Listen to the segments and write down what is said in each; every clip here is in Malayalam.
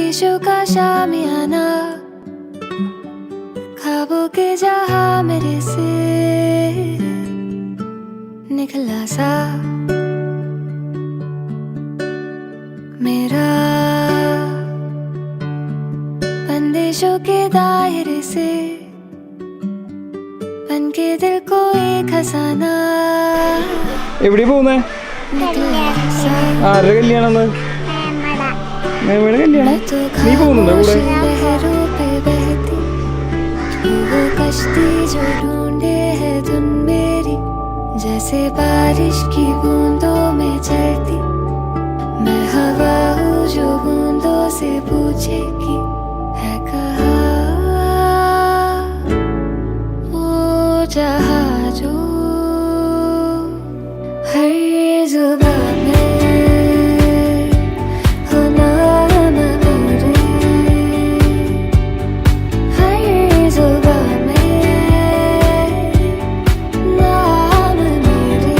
बंदिशों का शामियाना, ख्वाबों के जहां मेरे से निकला सा मेरा, बंदिशों के दायरे से बन के दिल को एक खजाना എവിടെ പോകുന്നേ? ആരുടെ കല്യാണം? മേമയുടെ കല്യാണം. നീ പോകുന്നുണ്ടോ കൂടെ? वो कश्ती जो ढूंढे है धुन मेरी, जैसे बारिश की बूंदों में चलती, मैं हवा हूँ जो बूंदों से पूछेगी है कहाँ वो जहाजो हर जुबान में हो नाम मेरे, हर जुबान में नाम मेरे.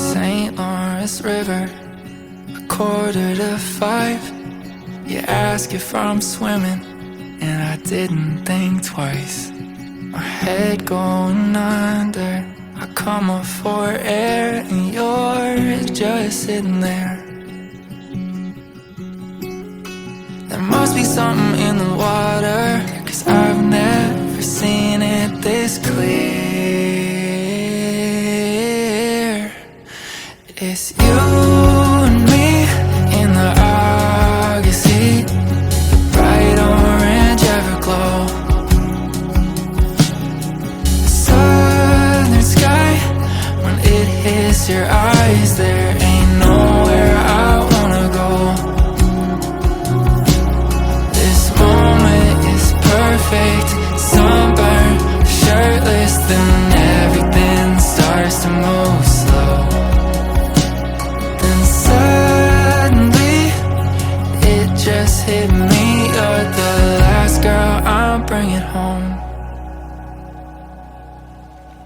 St. Lawrence River, 4:45. You ask if I'm swimming, and I didn't think twice. My head going under, I come up for air, and you're just sitting there. There must be something in the water, 'cause I've never seen it this clear. It's you and me in the Argosy, bright orange everglow. The southern sky, when it hits your eyes, there ain't nowhere I wanna go. This moment is perfect, sunburned, shirtless, then everything starts to move slow. Then suddenly it just hit me, you're the last girl I'm bringing home.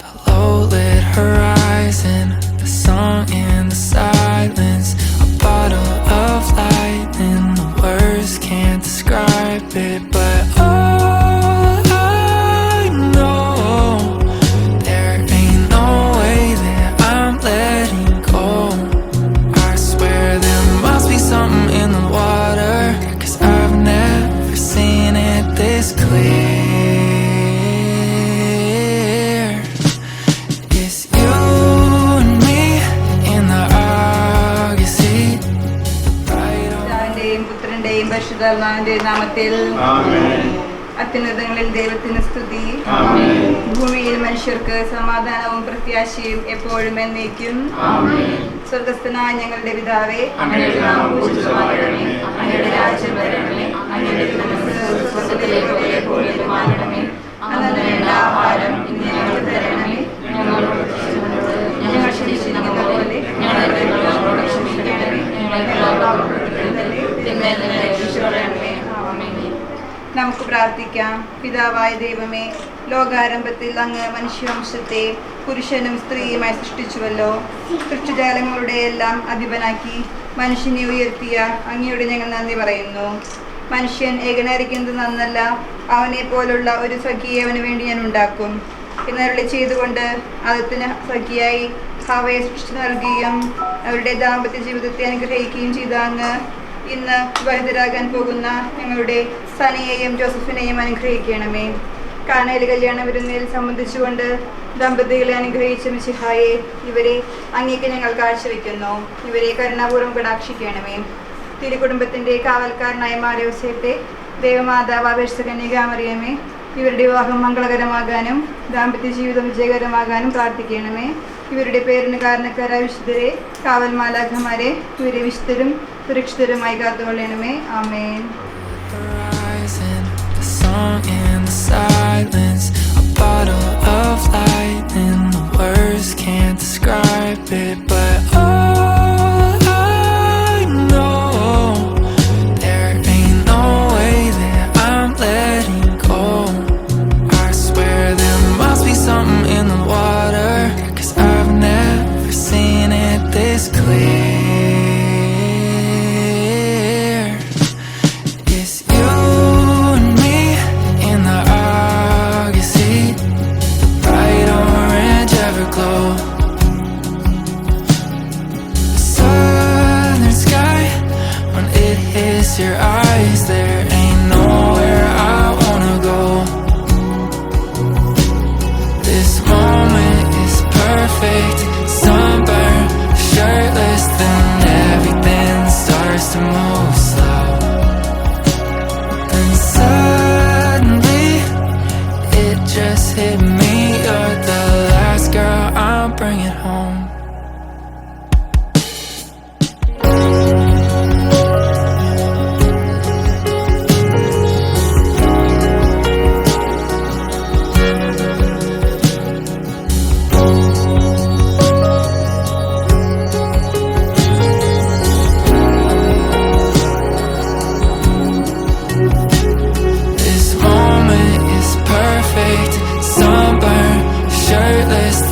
The low-lit horizon, the song in the silence, a bottle of lightning, the words can't describe it, but all I know, there ain't no way that I'm letting go. I swear there must be something in the water, 'cause I've never seen it this clear. It's you and me in the Argosy, right on. പിതാവിന്റെയും പുത്രന്റെയും പരിശുദ്ധാത്മാവിന്റെയും നാമത്തിൽ അത്യുന്നതങ്ങളിൽ ദൈവത്തിന് സ്തുതി. ഭൂമിയിൽ മനുഷ്യർക്ക് സമാധാനവും പ്രത്യാശയും എപ്പോഴും എന്നേക്കും. സ്വർഗസ്ഥനായ ഞങ്ങളുടെ പിതാവേ, അങ്ങയുടെ നാമം പൂജിതമാകണമേ, അങ്ങയുടെ രാജ്യം വരണമേ, അങ്ങയുടെ തിരുമനസ്സ് സ്വർഗ്ഗത്തിലെ പോലെ ഭൂമിയിലുമാകണമേ. അന്നു വേണ്ട ആഹാരം ഇന്ന് ഞങ്ങൾക്ക് തരണമേ, ഞങ്ങൾ ക്ഷമിച്ചിരിക്കുന്ന പോലെ ഞങ്ങളുടെ തെറ്റുകളോട് ക്ഷമിക്കണമേ, രക്ഷിക്കണമേ. നമുക്ക് പ്രാർത്ഥിക്കാം. പിതാവായ ദൈവമേ, ലോകാരംഭത്തിൽ അങ്ങ് മനുഷ്യവംശത്തെ പുരുഷനും സ്ത്രീയുമായി സൃഷ്ടിച്ചുവല്ലോ. സൃഷ്ടിജാലങ്ങളുടെ എല്ലാം അധിപനാക്കി മനുഷ്യനെ ഉയർത്തിയ അങ്ങയോട് ഞങ്ങൾ നന്ദി പറയുന്നു. മനുഷ്യൻ ഏകനായിരിക്കുന്നത് നന്നല്ല, അവനെ പോലുള്ള ഒരു സഖിയെ അവന് വേണ്ടി ഞാൻ ഉണ്ടാക്കും എന്നരുളി ചെയ്തുകൊണ്ട് ആദത്തിന് സഖിയായി ഹവ്വയെ സൃഷ്ടിച്ചു നൽകുകയും അവരുടെ ദാമ്പത്യ ജീവിതത്തെ അനുഗ്രഹിക്കുകയും ചെയ്ത അങ്ങ് ഇന്ന് വിവാഹിതരാകാൻ പോകുന്ന ഞങ്ങളുടെ സനയെയും ജോസഫിനെയും അനുഗ്രഹിക്കണമേ. കാനയിൽ കല്യാണ വിരുന്നിൽ സംബന്ധിച്ചുകൊണ്ട് ദമ്പതികളെ അനുഗ്രഹിച്ച മിശിഹായെ, ഇവരെ അങ്ങേക്ക് ഞങ്ങൾ കാഴ്ചവെക്കുന്നു. ഇവരെ കരുണാപൂർവ്വം കടാക്ഷിക്കണമേ. തിരുകുടുംബത്തിൻ്റെ കാവൽക്കാരനായ മാർയോസേപ്പെ, ദേവമാതാവ് അപേക്ഷകന്യകാമറിയമേ, ഇവരുടെ വിവാഹം മംഗളകരമാകാനും ദാമ്പത്യ ജീവിതം വിജയകരമാകാനും പ്രാർത്ഥിക്കണമേ. ഇവരുടെ പേരിന് കാരണക്കാരായ വിശുദ്ധരെ, കാവൽ മാലാഖമാരെ, ഇവരെ വിശുദ്ധരും സുരക്ഷിതരുമായി കാത്തുകൊള്ളണമേ. ആമേൻ. A bottle of lightning, the words can't describe it, but all I know your eyes, there ain't nowhere I wanna go. This moment is perfect, sunburned, shirtless, then everything starts to move slow. And suddenly it just hit me, you're the last girl I'm bringing home.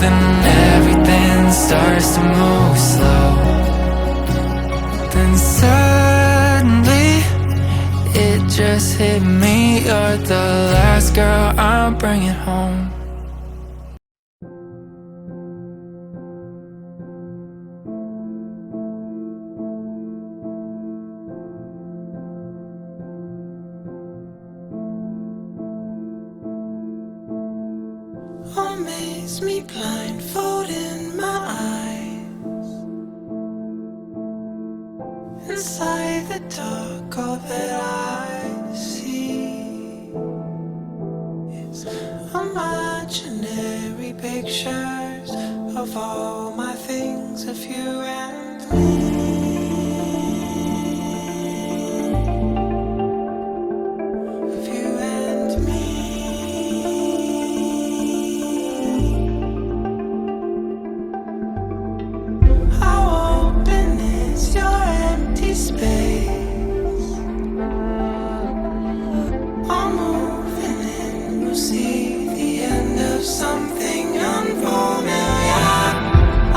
Then everything starts to move slow. Then suddenly it just hit me, you're the last girl I'm bringing home. Amaze me, blindfolding my eyes. Inside the dark, all that I see is imaginary pictures of all my things, of you and me. Something unfamiliar.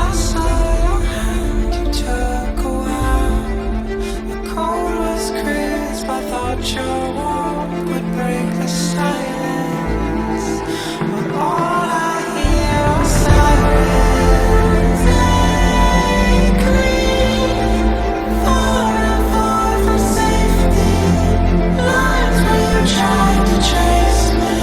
I saw your hand, you took a while. The cold was crisp, I thought your warmth would break the silence. But all I hear are sirens. Take me far and far from safety. Lines where you tried to trace me.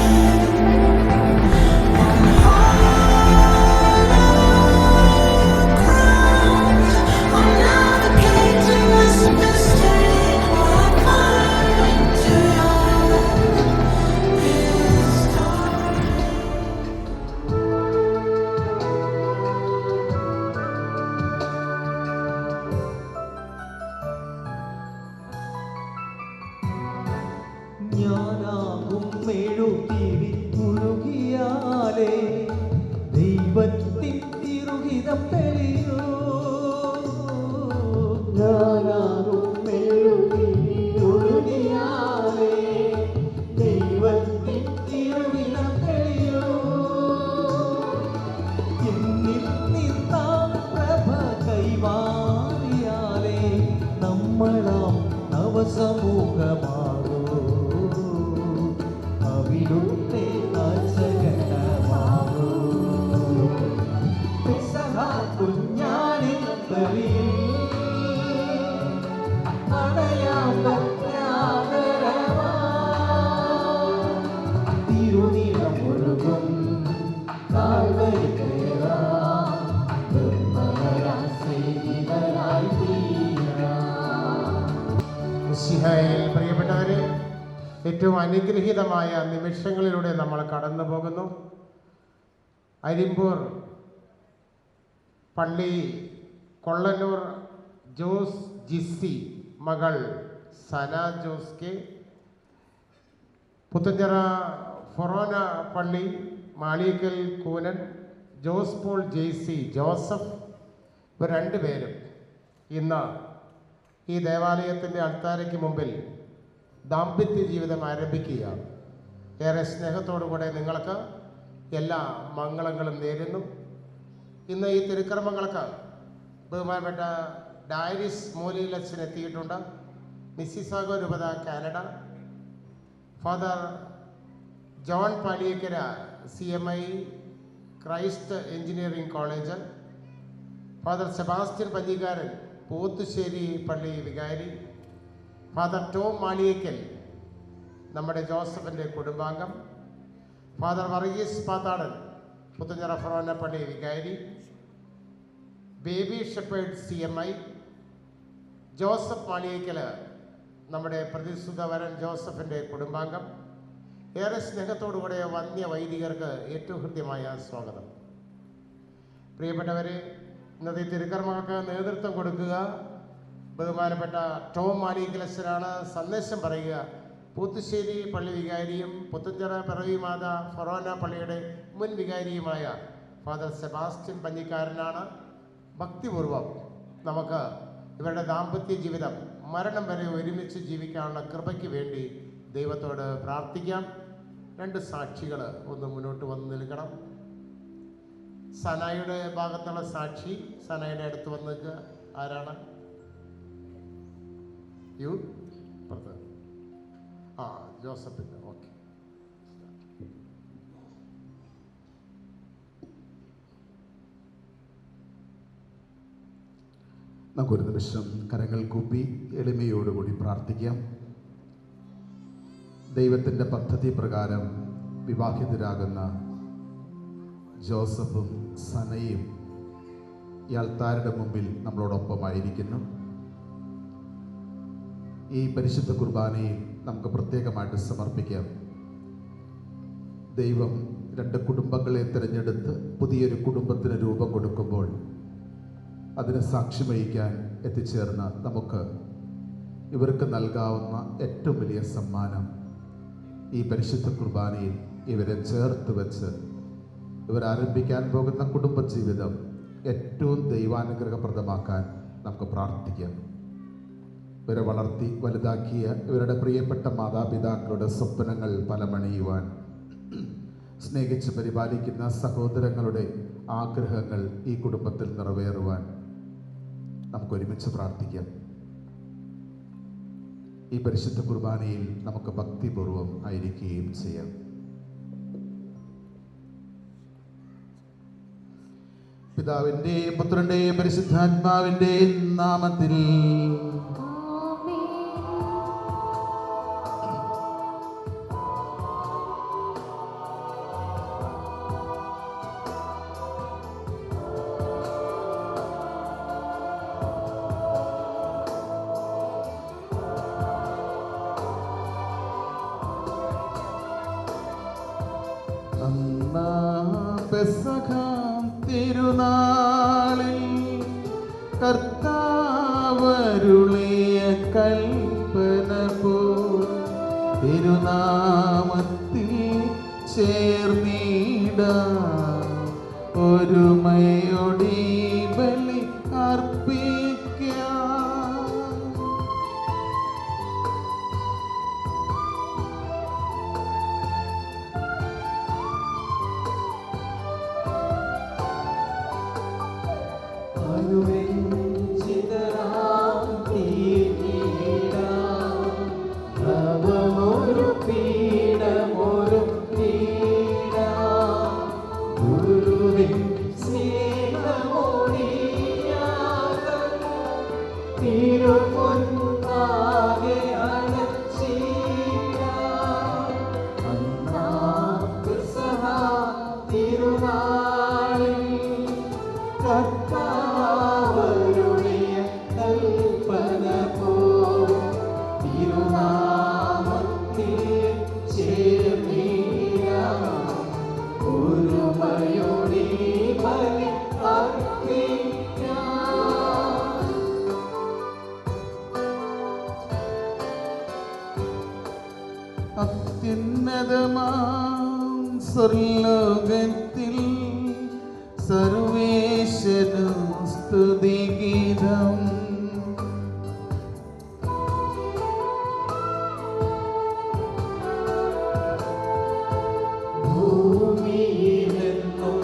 ഞാനാകും മെഴുകിരി മുഴുകിയാലേ ദൈവത്തിൻ തിരുഹിതം തെളിയൂ. ഞാനാകും മെഴുകിരി മുഴുകിയാലേ ദൈവത്തിൻ തിരുഹിതം തെളിയൂ. എന്നിൽ നിന്നാ പ്രഭ കൈമാറിയാലേ നമ്മളാം നവസമൂഹമാ. അവിടുത്തെ കുഞ്ഞാണി അടയാം തിരുനീളം ഒഴുകും കാൽവരി പ്രിയപ്പെട്ടവരെ, ഏറ്റവും അനുഗ്രഹീതമായ നിമിഷങ്ങളിലൂടെ നമ്മൾ കടന്നു പോകുന്നു. അരിമ്പൂർ പള്ളി കൊള്ളന്നൂർ ജോസ് ജിസ്സി മകൾ സന ജോസ് കെ, പുത്തഞ്ചിറ ഫൊറോന പള്ളി മാളിക്കൽ കൂനൻ ജോസ് പോൾ ജെയ്സി ജോസഫ്, ഇവർ രണ്ടുപേരും ഇന്ന് ഈ ദേവാലയത്തിൻ്റെ അൾത്താരയ്ക്ക് മുമ്പിൽ ദാമ്പത്യ ജീവിതം ആരംഭിക്കുകയാണ്. ഏറെ സ്നേഹത്തോടുകൂടെ നിങ്ങൾക്ക് എല്ലാ മംഗളങ്ങളും നേരുന്നു. ഇന്ന് ഈ തിരുക്കർമ്മങ്ങൾക്ക് ബഹുമാനപ്പെട്ട ഡയറിസ് മൂലയിലച്ഛൻ എത്തിയിട്ടുണ്ട്. മിസ്സിസാഗോ രൂപത Canada, father John Paliyakkara CMI Christ engineering college, father Sebastian Panjikkaran Pothussery പള്ളി വികാരി, ഫാദർ ടോം മാളിയേക്കൽ നമ്മുടെ ജോസഫിൻ്റെ കുടുംബാംഗം, ഫാദർ വർഗീസ് പാത്താടൻ പുത്തുഞ്ഞിറ ഫൊറോന പള്ളി വികാരി, Baby Shepherd CMI, Joseph Maliyekkal നമ്മുടെ പ്രതിസുത വരൻ ജോസഫിൻ്റെ കുടുംബാംഗം. ഏറെ സ്നേഹത്തോടുകൂടെ വന്യ വൈദികർക്ക് ഏറ്റവും ഹൃദ്യമായ സ്വാഗതം. പ്രിയപ്പെട്ടവരെ, ഇന്നത്തെ തിരുക്കർമ്മങ്ങൾക്ക് നേതൃത്വം കൊടുക്കുക ബഹുമാനപ്പെട്ട ടോം മാളിയേക്കലച്ചനാണ്. സന്ദേശം പറയുക പൂത്തുശ്ശേരി പള്ളി വികാരിയും പുത്തുഞ്ചിറ പിറവി മാതാ ഫൊറോന പള്ളിയുടെ മുൻ വികാരിയുമായ ഫാദർ സെബാസ്റ്റ്യൻ പഞ്ഞിക്കാരനാണ്. ഭക്തിപൂർവം നമുക്ക് ഇവരുടെ ദാമ്പത്യ ജീവിതം മരണം വരെ ഒരുമിച്ച് ജീവിക്കാനുള്ള കൃപയ്ക്ക് വേണ്ടി ദൈവത്തോട് പ്രാർത്ഥിക്കാം. 2 സാക്ഷികൾ ഒന്ന് മുന്നോട്ട് വന്ന് നിൽക്കണം. സനായുടെ ഭാഗത്തുള്ള സാക്ഷി സനായുടെ അടുത്ത് വന്ന് നിൽക്കുക. ആരാണ്? പുറത്ത് ജോസഫിൻ്റെ. ഓക്കെ. നമുക്കൊരു നിമിഷം കരങ്ങൾ കൂപ്പി എളിമയോടുകൂടി പ്രാർത്ഥിക്കാം. ദൈവത്തിൻ്റെ പദ്ധതി പ്രകാരം വിവാഹിതരാകുന്ന ജോസഫും സനയും ഈ അൾത്താരുടെ മുമ്പിൽ നമ്മളോടൊപ്പമായിരിക്കുന്നു. ഈ പരിശുദ്ധ കുർബാനയിൽ നമുക്ക് പ്രത്യേകമായിട്ട് സമർപ്പിക്കാം. ദൈവം 2 കുടുംബങ്ങളെ തിരഞ്ഞെടുത്ത് പുതിയൊരു കുടുംബത്തിന് രൂപം കൊടുക്കുമ്പോൾ അതിന് സാക്ഷ്യം വഹിക്കാൻ എത്തിച്ചേർന്ന നമുക്ക് ഇവർക്ക് നൽകാവുന്ന ഏറ്റവും വലിയ സമ്മാനം ഈ പരിശുദ്ധ കുർബാനയിൽ ഇവരെ ചേർത്ത് വെച്ച് ഇവരാരംഭിക്കാൻ പോകുന്ന കുടുംബജീവിതം ഏറ്റവും ദൈവാനുഗ്രഹപ്രദമാക്കാൻ നമുക്ക് പ്രാർത്ഥിക്കാം. ഇവരെ വളർത്തി വലുതാക്കിയ ഇവരുടെ പ്രിയപ്പെട്ട മാതാപിതാക്കളുടെ സ്വപ്നങ്ങൾ ഫലമണിയുവാൻ, സ്നേഹിച്ച് പരിപാലിക്കുന്ന സഹോദരങ്ങളുടെ ആഗ്രഹങ്ങൾ ഈ കുടുംബത്തിൽ നിറവേറുവാൻ നമുക്കൊരുമിച്ച് പ്രാർത്ഥിക്കാം. ഈ പരിശുദ്ധ കുർബാനയിൽ നമുക്ക് ഭക്തിപൂർവം ആയിരിക്കുകയും ചെയ്യാം. പിതാവിൻ്റെയും പുത്രൻ്റെയും പരിശുദ്ധാത്മാവിൻ്റെയും നാമത്തിൽ തിരുനാളിൽ കർത്താവരുളിയ കൽപ്പന പോൽ തിരുനാമത്തിൽ ചേർന്നിടാം ഒരുമയോടെ ബലി അർപ്പിക്കാം. അത്യുന്നതമാം സ്വർലോകത്തിൽ സർവേശ്വര സ്തുതിഗീതം. ഭൂമിയിലെന്നും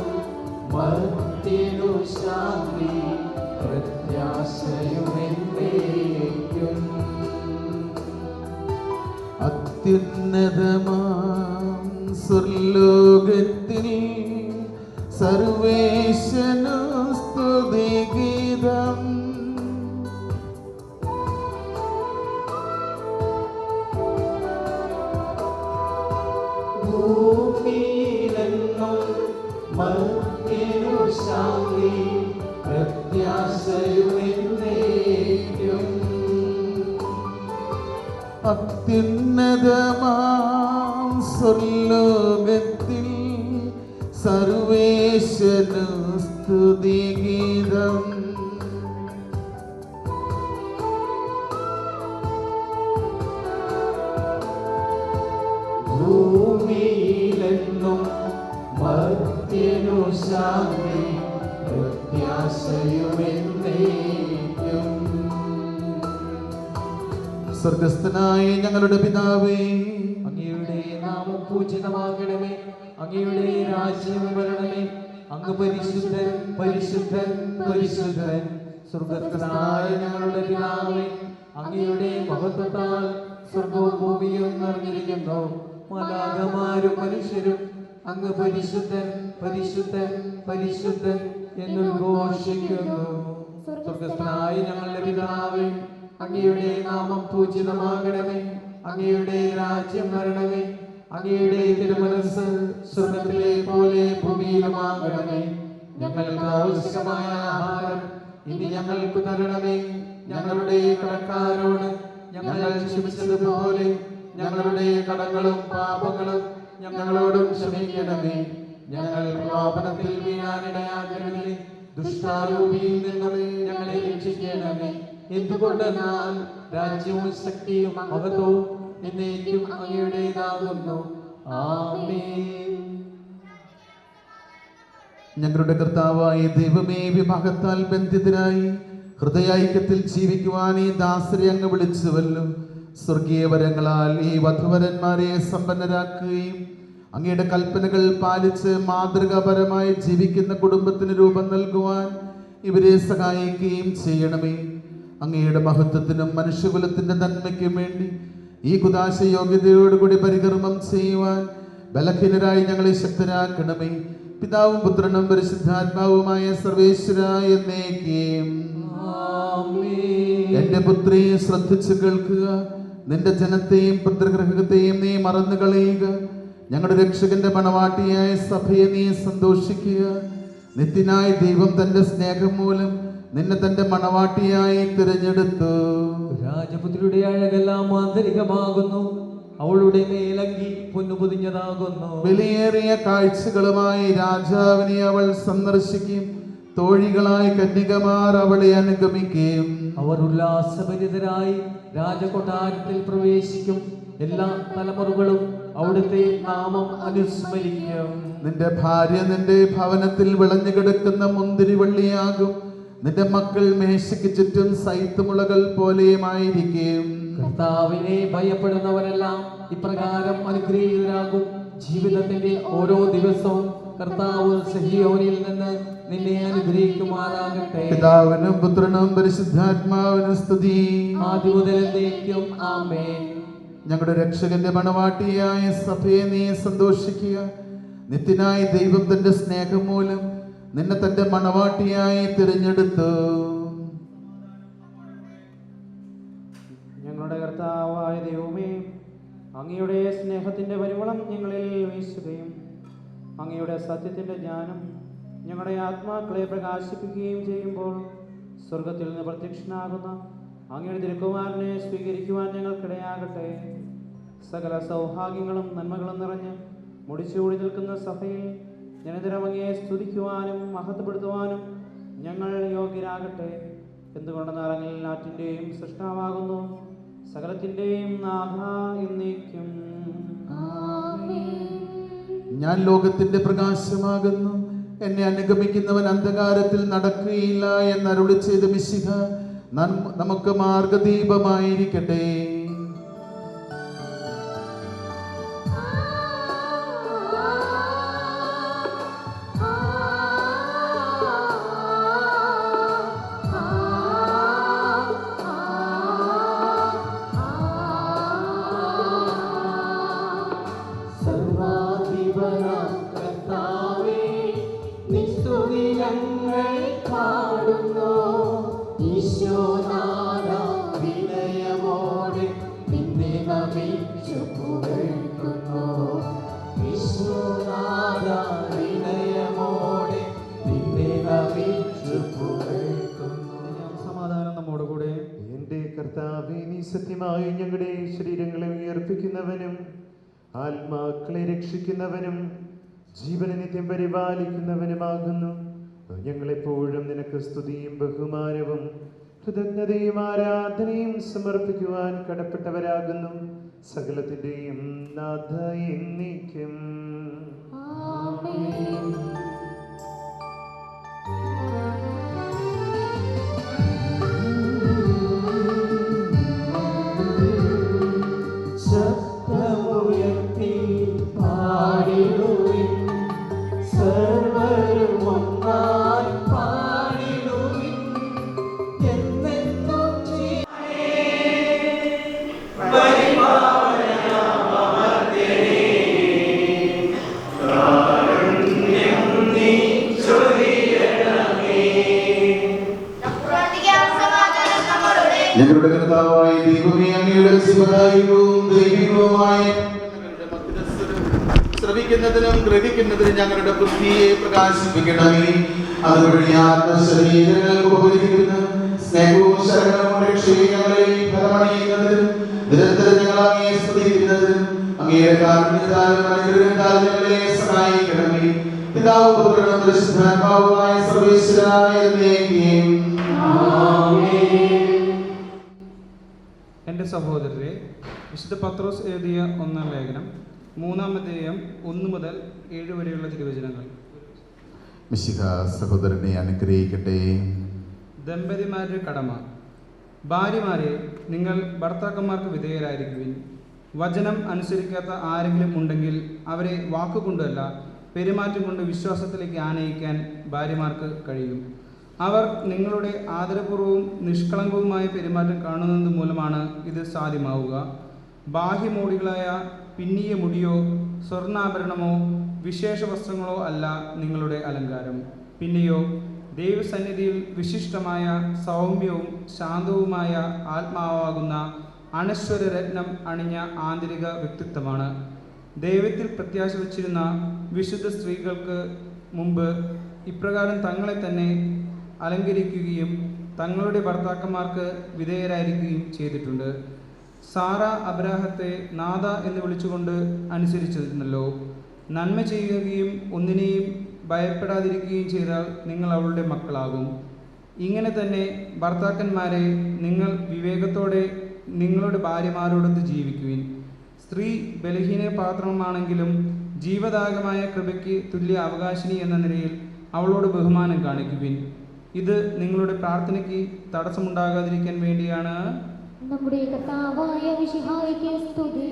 മർത്യനു ശാന്തി പ്രത്യാശയുമെന്നേക്കും. അത്യുന്നതമാം സ്വർലോകത്തിൽ സർവേശ്വരനു സ്തുതിഗീതം. ഭൂമിയിലെങ്ങും മർത്യനു ശാന്തി പ്രത്യാശയുമെന്നേക്കും. അത്യുന്നതമാം സ്വർലോകത്തിൽ സർവേശ്വരനു സ്തുതിഗീതം. ഭൂമിയിലെങ്ങും മർത്യനു ശാന്തി പ്രത്യാശയുമെന്നേക്കും. സ്വർഗസ്ഥനായ ഞങ്ങളുടെ പിതാവേ, അങ്ങയുടെ നാമം പൂജിതമാകണമേ. അങ്ങയുടെ രാജ്യം വരണമേ. അങ്ങ് പരിശുദ്ധൻ പരിശുദ്ധൻ പരിശുദ്ധൻ. സ്വർഗസ്ഥനായ ഞങ്ങളുടെ പിതാവേ, അങ്ങയുടെ മഹത്വത്താൽ സ്വർഗവും ഭൂമിയും നിറഞ്ഞിരിക്കുന്നു. മാലാഖമാരും മനുഷ്യരും അങ്ങ് പരിശുദ്ധൻ പരിശുദ്ധൻ പരിശുദ്ധൻ എന്നുദ്ഘോഷിക്കുന്നു. സ്വർഗസ്ഥനായ ഞങ്ങളുടെ പിതാവേ, അങ്ങയുടെ നാമം പൂജിതമാകണമേ. അങ്ങയുടെ രാജ്യം വരണമേ. അങ്ങയുടെ തിരുമനസ്സ് സ്വർഗത്തിലെ പോലെ ഭൂമിയിലുമാകണമേ. ഞങ്ങൾക്ക് ആവശ്യമായ ആഹാരം ഇനി ഞങ്ങൾക്ക് തരണമേ. ഞങ്ങളുടെ കടക്കാരോട് ഞങ്ങൾ ക്ഷമിച്ചതുപോലെ ഞങ്ങളുടെ കടങ്ങളും പാപങ്ങളും ഞങ്ങളോടും ക്ഷമിക്കണമേ. ഞങ്ങൾ പ്രലോഭനത്തിൽ വീഴാനിടയാക്കരുതേ. ദുഷ്ടാരൂപിയിൽ നിന്നും ഞങ്ങളെ രക്ഷിക്കണമേ. എന്തുകൊണ്ടെന്നാൽ രാജ്യവും ശക്തിയും മഹത്വവും എന്നേക്കും അങ്ങയുടേതാകുന്നു. ആമേൻ. ഞങ്ങളുടെ കർത്താവായ ദൈവമേ, വിവാഹത്താൽ ബന്ധിതരായി ഹൃദയൈക്യത്തിൽ ജീവിക്കുവാൻ ഈ ദാസരെ അങ്ങ് വിളിച്ചുവല്ലോ. സ്വർഗീയ വരങ്ങളാൽ ഈ വധുവരന്മാരെ സമ്പന്നരാക്കുകയും അങ്ങയുടെ കൽപ്പനകൾ പാലിച്ച് മാതൃകാപരമായി ജീവിക്കുന്ന കുടുംബത്തിന് രൂപം നൽകുവാൻ ഇവരെ സഹായിക്കുകയും ചെയ്യണമേ. അങ്ങയുടെ മഹത്വത്തിനും മനുഷ്യകുലത്തിന്റെ നന്മയ്ക്കും വേണ്ടി ഈ കുദാശ യോഗ്യതയോടുകൂടി പരികർമ്മം ചെയ്യുവാൻ ബലഹീനരായി ഞങ്ങളെ ശക്തരാക്കണമേ. പിതാവും പുത്രനും പരിശുദ്ധാത്മാവുമായ സർവേശ്വരായ എന്നേക്കും. എന്റെ പുത്രി, ശ്രദ്ധിച്ചു കേൾക്കുക. നിന്റെ ജനത്തെയും പുത്രഗ്രഹത്തെയും നീ മറന്നു കളയുക. ഞങ്ങളുടെ രക്ഷകന്റെ മണവാട്ടിയായ സഭയെ നീ സന്തോഷിക്കുക. നിത്യനായ ദൈവം തന്റെ സ്നേഹം മൂലം നിന്നെ തന്റെ മണവാട്ടിയായി തിരഞ്ഞെടുത്തു. രാജപുത്രിയുടെ അഴകെല്ലാം ആന്തരികമാകുന്നു. അവളുടെ മേലങ്കി പൊന്നുപൊതിഞ്ഞതാകുന്നു. വിലയേറിയ കാഴ്ചകളുമായി രാജാവിനെ അവൾ സന്ദർശിക്കും. തോഴികളായ കന്യകമാർ അവളെ അനുഗമിക്കും. അവർ ഉല്ലാസഭരിതരായി രാജകൊട്ടാരത്തിൽ പ്രവേശിക്കും. എല്ലാ തലമുറകളും അവിടുത്തെ നാമം അനുസ്മരിക്കും. നിന്റെ ഭാര്യ നിന്റെ ഭവനത്തിൽ വിളഞ്ഞു കിടക്കുന്ന മുന്തിരിവള്ളിയാകും. നിന്റെ മക്കൾ മേശയ്ക്ക് ചുറ്റും സൈത്തുമുളകൾ പോലെയുമായിരിക്കും. കർത്താവിനെ ഭയപ്പെടുന്നവരെല്ലാം ഇപ്രകാരം അനുഗ്രഹീതരാകും. ജീവിതത്തിന്റെ ഓരോ ദിവസവും കർത്താവ് സിഹിയോനിൽ നിന്ന് നിന്നെ അനുഗ്രഹിക്കുമാറാകട്ടെ. പിതാവിനും പുത്രനും പരിശുദ്ധാത്മാവിനും സ്തുതി. ആദ്യം മുതൽ എന്നേക്കും ആമേൻ. ഞങ്ങളുടെ രക്ഷകന്റെ മണവാട്ടിയായ സഭയെ നീ സന്തോഷിക്കുക. നിത്യനായ ദൈവം തന്റെ സ്നേഹം മൂലം നിന്നെ തന്റെ മണവാട്ടിയായി തിരഞ്ഞെടുത്തു. ഞങ്ങളുടെ കർത്താവായ ദൈവമേ, അങ്ങയുടെ സ്നേഹത്തിൻ്റെ പരിമളം ഞങ്ങളിൽ വീശുകയും അങ്ങയുടെ സത്യത്തിൻ്റെ ജ്ഞാനം ഞങ്ങളുടെ ആത്മാക്കളെ പ്രകാശിപ്പിക്കുകയും ചെയ്യുമ്പോൾ സ്വർഗത്തിൽ നിന്ന് പ്രത്യക്ഷനാകുന്ന അങ്ങയുടെ തിരുക്കുമാരനെ സ്വീകരിക്കുവാൻ ഞങ്ങൾക്കിടയാകട്ടെ. സകല സൗഭാഗ്യങ്ങളും നന്മകളും നിറഞ്ഞ് മുടിച്ചുകൂടി നിൽക്കുന്ന സഭയിൽ നിരന്തരം അങ്ങയെ സ്തുതിക്കുവാനും മഹത്വപ്പെടുത്തുവാനും ഞങ്ങൾ യോഗ്യരാകട്ടെ. എന്തുകൊണ്ടെന്നാൽ അങ്ങ് എല്ലാറ്റിൻ്റെയും സൃഷ്ടാവാകുന്നു, സകലത്തിൻ്റെയും നാഥ എന്നേക്കും. ഞാൻ ലോകത്തിന്റെ പ്രകാശമാകുന്നു. എന്നെ അനുഗമിക്കുന്നവൻ അന്ധകാരത്തിൽ നടക്കുകയില്ല എന്നരുളി ചെയ്ത മിശിഹ നമുക്ക് മാർഗദീപമായിരിക്കട്ടെ. ഈശോനാഥ വിനയമോടെ കർത്താവേ, നീ സത്യമായി ഞങ്ങളുടെ ശരീരങ്ങളെ ഉയർപ്പിക്കുന്നവനും ആത്മാക്കളെ രക്ഷിക്കുന്നവനും ജീവനെ നിത്യം പരിപാലിക്കുന്നവനുമാകുന്നു. ഞങ്ങളെപ്പോഴും നിനക്ക് സ്തുതിയും ബഹുമാനവും കൃതജ്ഞതയും ആരാധനയും സമർപ്പിക്കുവാൻ കടപ്പെട്ടവരാകുന്നു. സകലത്തിന്റെയും നാഥ എന്നേക്കും. ആമേൻ. ശബ്ദമുയർത്തി പാടിടുവിൻ, സർവ്വരും ഒന്നായി പാടിടുവിൻ, എന്നെന്നും ഞങ്ങളുടെ കർത്താവായ ദൈവമേ, അങ്ങയുടെ ശിവദായകവും ദൈവികവുമായ ശ്രവിക്കുന്നതിനും ഗ്രഹിക്കുന്നതിനും ഞങ്ങളുടെ ബുദ്ധിയെ പ്രകാശിപ്പിക്കണമേ. അതുവഴി ആത്മശരീരങ്ങൾക്ക് ഉപകരിക്കുന്ന സ്നേഹവും ശരണവും രക്ഷയും ഞങ്ങളെ ഫലമണിയുന്നതിനും നിരന്തരം ഞങ്ങൾ അങ്ങയെ സ്തുതിക്കുന്നതിനും അങ്ങയുടെ കാരുണ്യത്താലും അനുഗ്രഹത്താലും ഞങ്ങളെ സഹായിക്കണമേ. പിതാവും പുത്രനും പരിശുദ്ധാത്മാവുമായ സർവ്വേശ്വരനായ എന്നേക്കും ആമേൻ. എൻ്റെ സഹോദരരെ, വിശുദ്ധ പത്രോസ് എഴുതിയ 1-ാം ലേഖനം 3-ാം അധ്യായം 1 മുതൽ 7 വരെയുള്ള തിരുവചനങ്ങൾ. മിശിഹ സഹോദരനെ അനുഗ്രഹിക്കട്ടെ. ദമ്പതിമാരുടെ കടമ. ഭാര്യമാരെ, നിങ്ങൾ ഭർത്താക്കന്മാർക്ക് വിധേയരായിരിക്കുവിൻ. വചനം അനുസരിക്കാത്ത ആരെങ്കിലും ഉണ്ടെങ്കിൽ അവരെ വാക്കുകൊണ്ടല്ല പെരുമാറ്റം കൊണ്ട് വിശ്വാസത്തിലേക്ക് ആനയിക്കാൻ ഭാര്യമാർക്ക് കഴിയും. അവർ നിങ്ങളുടെ ആദരപൂർവവും നിഷ്കളങ്കവുമായ പെരുമാറ്റം കാണുന്നത് മൂലമാണ് ഇത് സാധ്യമാവുക. ബാഹ്യമോടികളായ പിന്നിയ മുടിയോ സ്വർണ്ണാഭരണമോ വിശേഷ വസ്ത്രങ്ങളോ അല്ല നിങ്ങളുടെ അലങ്കാരം. പിന്നെയോ ദൈവസന്നിധിയിൽ വിശിഷ്ടമായ സൗമ്യവും ശാന്തവുമായ ആത്മാവാകുന്ന അനശ്വര രത്നം അണിഞ്ഞ ആന്തരിക വ്യക്തിത്വമാണ്. ദൈവത്തിൽ പ്രത്യാശ വച്ചിരുന്ന വിശുദ്ധ സ്ത്രീകൾക്ക് മുമ്പ് ഇപ്രകാരം തങ്ങളെ തന്നെ അലങ്കരിക്കുകയും തങ്ങളുടെ ഭർത്താക്കന്മാർക്ക് വിധേയരായിരിക്കുകയും ചെയ്തിട്ടുണ്ട്. സാറ അബ്രാഹത്തെ നാഥ എന്ന് വിളിച്ചുകൊണ്ട് അനുസരിച്ചിരുന്നല്ലോ. നന്മ ചെയ്യുകയും ഒന്നിനെയും ഭയപ്പെടാതിരിക്കുകയും ചെയ്താൽ നിങ്ങൾ അവളുടെ മക്കളാകും. ഇങ്ങനെ തന്നെ ഭർത്താക്കന്മാരെ, നിങ്ങൾ വിവേകത്തോടെ നിങ്ങളുടെ ഭാര്യമാരോടൊത്ത് ജീവിക്കുവിൻ. സ്ത്രീ ബലഹീന പാത്രമാണെങ്കിലും ജീവദായകമായ കൃപയ്ക്ക് തുല്യ അവകാശിനി എന്ന നിലയിൽ അവളോട് ബഹുമാനം കാണിക്കുവിൻ. ഇത് നിങ്ങളുടെ പ്രാർത്ഥനയ്ക്ക് തടസ്സമുണ്ടാകാതിരിക്കാൻ വേണ്ടിയാണ്. നമ്മുടെ കർത്താവായ മിശിഹായ്ക്ക് സ്തുതി.